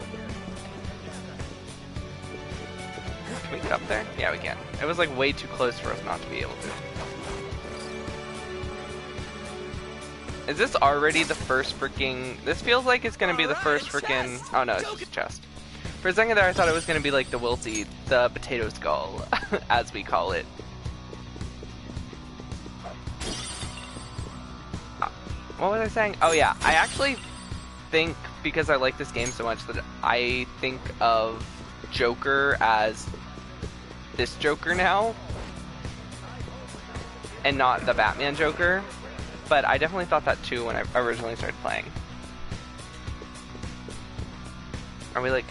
we get up there? Yeah, we can. It was like way too close for us not to be able to. Is this already the first freaking... This feels like it's gonna be the first freaking... Oh no, it's just a chest. For a second there I thought it was gonna be like the Wilty, the potato skull, as we call it. What was I saying? Oh yeah, I actually think, because I like this game so much, that I think of Joker as this Joker now, and not the Batman Joker. But I definitely thought that too when I originally started playing. Are we like...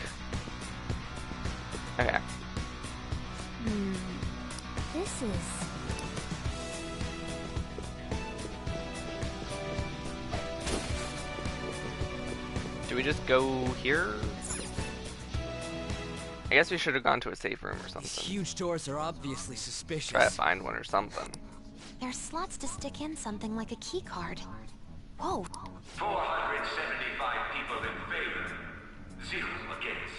Okay. this is... Do we just go here? I guess we should have gone to a safe room or something. These huge doors are obviously suspicious. Try to find one or something. There's slots to stick in something like a key card. Whoa. 475 people in favor. 0 against.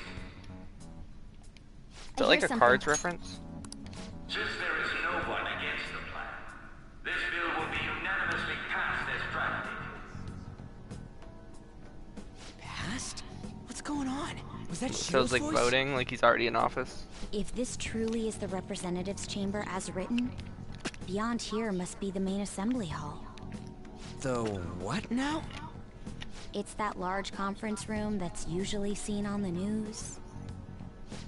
Is that like a cards reference? Since there is no one against the plan, this bill will be unanimously passed as drafted. Passed? What's going on? Was that Feels like voice? voting, like he's already in office. If this truly is the representatives' chamber as written, beyond here must be the main assembly hall. The what now? It's that large conference room that's usually seen on the news.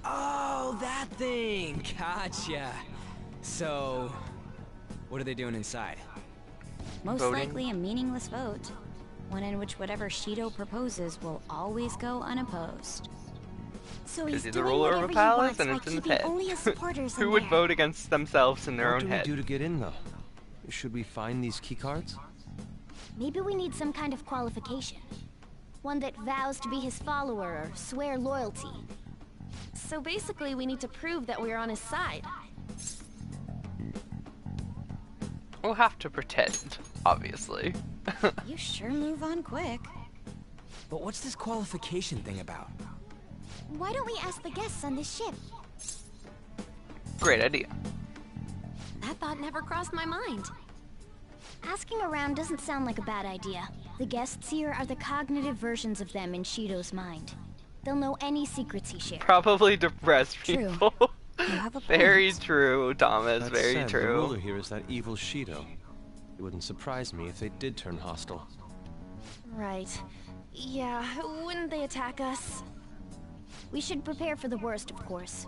Oh, that thing! Gotcha. So, what are they doing inside? Most Voting. likely a meaningless vote. One in which whatever Shido proposes will always go unopposed. So Is he's he the doing ruler of whatever a he palace wants and by it's in his keeping head? only his supporters Who in would there. vote against themselves in their What own do head? we do to get in, though? Should we find these keycards? Maybe we need some kind of qualification. One that vows to be his follower or swear loyalty. So basically, we need to prove that we're on his side. We'll have to pretend, obviously. You sure move on quick. But what's this qualification thing about? Why don't we ask the guests on this ship? Great idea. That thought never crossed my mind. Asking around doesn't sound like a bad idea. The guests here are the cognitive versions of them in Shido's mind. They'll know any secrets he shares. Probably depressed True. people. You have a Very point. true, Thomas. That Very said, true. The ruler here is that evil Shido. It wouldn't surprise me if they did turn hostile. Right. Yeah, wouldn't they attack us? We should prepare for the worst, of course.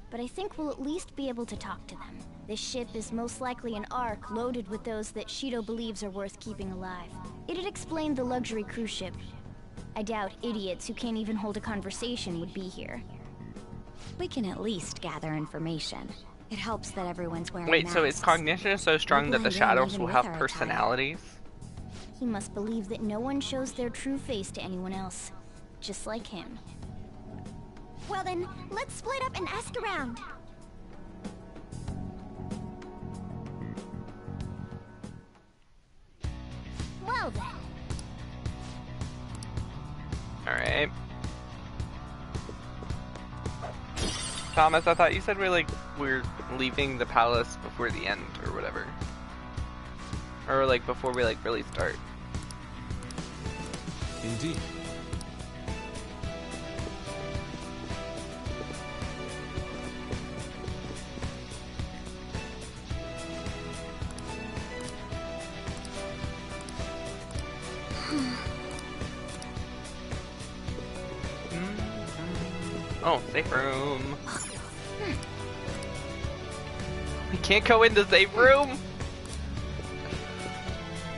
But I think we'll at least be able to talk to them. This ship is most likely an ark loaded with those that Shido believes are worth keeping alive. It'd explain the luxury cruise ship. I doubt idiots who can't even hold a conversation would be here. We can at least gather information. It helps that everyone's wearing Wait, so masks. its cognition is so strong that the blend in shadows even will with have our attire. personalities? He must believe that no one shows their true face to anyone else. Just like him. Well then, let's split up and ask around. Well then. Alright. Thomas, I thought you said we're leaving the palace before the end or whatever. Or like before we really start. Indeed. Oh, safe room. We can't go in the safe room?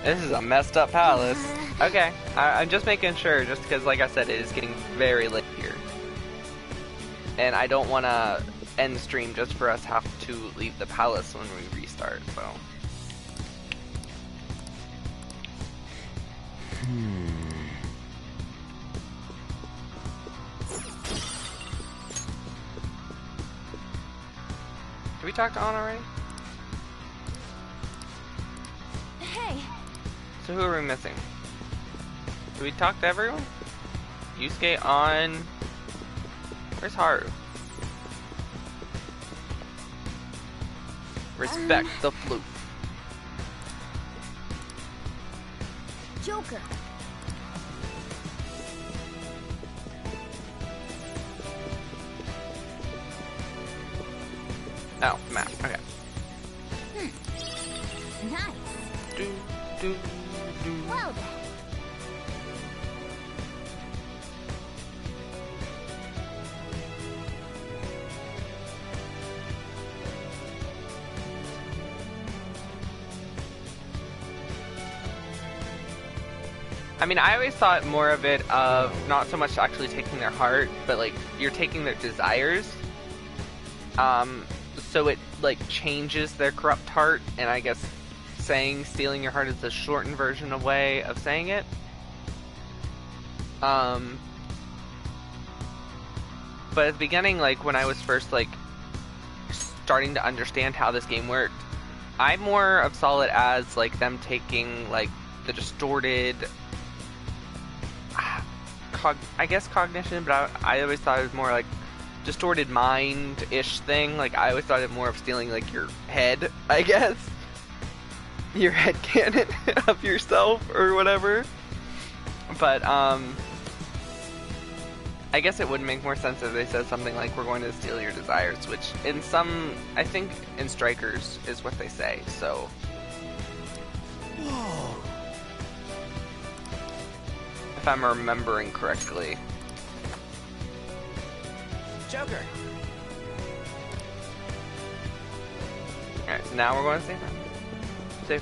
This is a messed up palace. Okay, I'm just making sure, just because, like I said, it is getting very late here. And I don't want to end the stream just for us have to leave the palace when we restart, so. Did we talk to Anna already? Hey, So who are we missing? Did we talk to everyone? Yusuke on... Where's Haru? Respect the flute. Joker. Oh, map. Okay. Nice. Do. Well then. I mean, I always thought more of it of not so much actually taking their heart, but like you're taking their desires. so it like changes their corrupt heart, and I guess saying stealing your heart is the shortened version of way of saying it. But at the beginning, like when I was first like starting to understand how this game worked, I more of saw it as like them taking like the distorted, I guess cognition, but I always thought it was more like distorted mind-ish thing. Like I always thought it more of stealing like your head, I guess, your head canon of yourself or whatever. But I guess it would make more sense if they said something like, we're going to steal your desires, which in some, I think in Strikers is what they say, so. Whoa. If I'm remembering correctly. Joker. Alright, now we're going to safe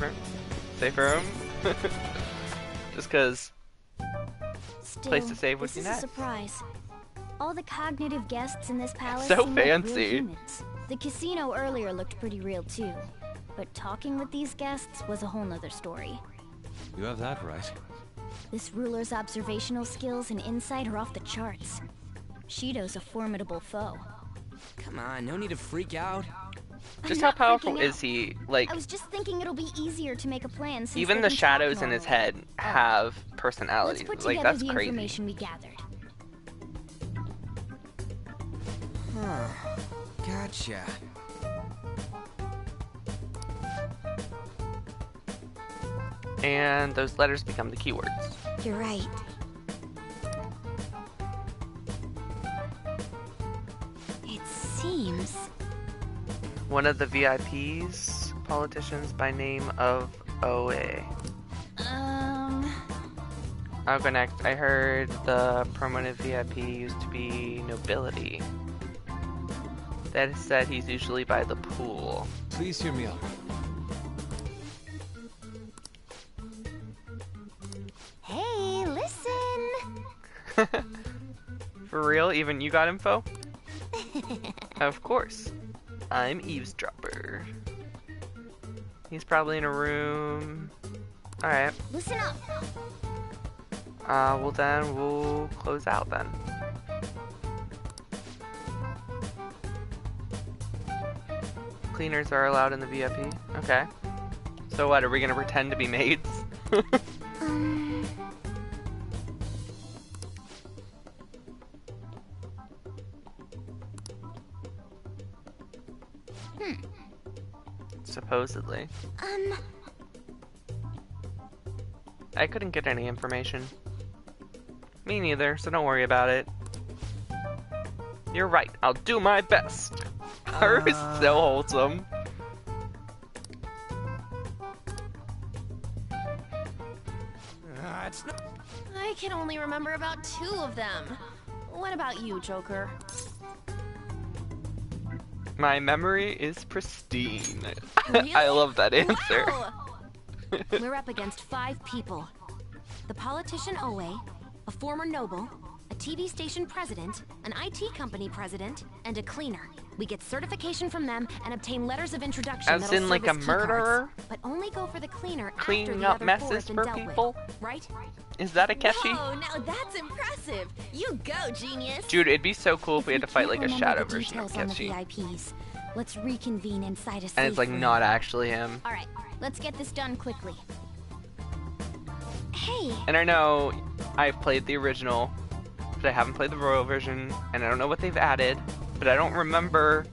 room. Safe room. Safe room. Just because place to save would be nice. This is a surprise. All the cognitive guests in this palace So seem fancy. like real humans. The casino earlier looked pretty real too, but talking with these guests was a whole nother story. You have that right. This ruler's observational skills and insight are off the charts. Shido's a formidable foe. Come on, no need to freak out. Just how powerful is he? Like, I was just thinking it'll be easier to make a plan since even they the can talk shadows in his normally. head have Let's personalities. put Like, together that's the crazy. information we gathered. Huh. Gotcha. And those letters become the keywords. You're right. It seems... One of the VIPs, politicians by name of OA. I'll go next. I heard the prominent VIP used to be nobility. That said, he's usually by the pool. Please hear me out. Hey, listen! For real? Even you got info? Of course. I'm eavesdropper. He's probably in a room. Alright. Listen up! Well then, we'll close out then. Cleaners are allowed in the VIP? Okay. So what, are we gonna pretend to be maids? Supposedly. I couldn't get any information. Me neither, so don't worry about it. You're right, I'll do my best. Her is so wholesome. I can only remember about 2 of them. What about you, Joker? My memory is pristine. Really? I love that answer. Wow! We're up against 5 people. The politician Owe, a former noble, a TV station president, an IT company president, and a cleaner. We get certification from them and obtain letters of introduction As that'll in, like, serve a as murderer? keycards, but only go for the cleaner after Cleaning the up other 4 messes have been for dealt people? with, right? Is that a catchy? Whoa, now that's impressive. You go, genius. Dude, it'd be so cool if we had to fight like a Remember shadow the version of details on the Ketchy. VIPs. Let's reconvene inside a safe And it's like room. not actually him. Alright, let's get this done quickly. Hey! And I know I've played the original, but I haven't played the royal version, and I don't know what they've added, but I don't remember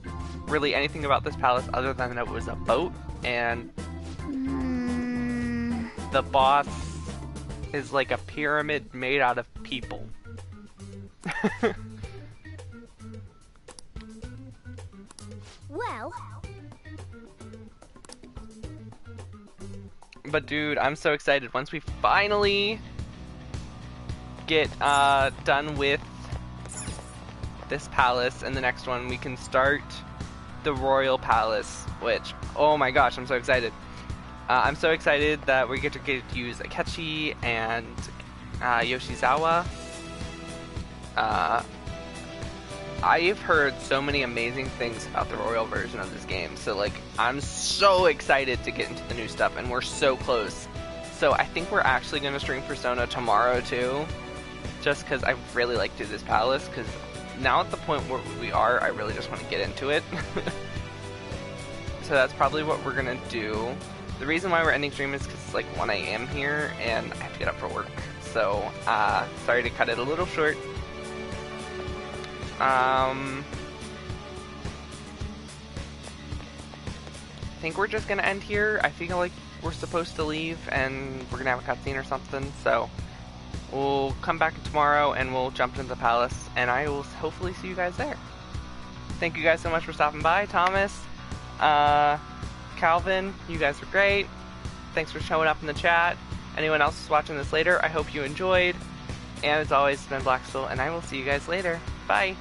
really anything about this palace other than it was a boat, and the boss is like a pyramid made out of people. Well... But dude, I'm so excited. Once we finally get done with this palace and the next one, we can start the royal palace, which, oh my gosh, I'm so excited. I'm so excited that we get to use Akechi and Yoshizawa. I've heard so many amazing things about the Royal version of this game, so like I'm so excited to get into the new stuff, and we're so close. So I think we're actually going to stream Persona tomorrow too, just because I really like to do this palace, because now at the point where we are, I really just want to get into it. So that's probably what we're going to do. The reason why we're ending stream is because it's like 1 a.m. here, and I have to get up for work. So, sorry to cut it a little short. I think we're just going to end here. I feel like we're supposed to leave, and we're going to have a cutscene or something. So, we'll come back tomorrow, and we'll jump into the palace, and I will hopefully see you guys there. Thank you guys so much for stopping by. Thomas, Calvin, you guys were great. Thanks for showing up in the chat. Anyone else who's watching this later, I hope you enjoyed. And as always, it's been Blacksteel, and I will see you guys later. Bye!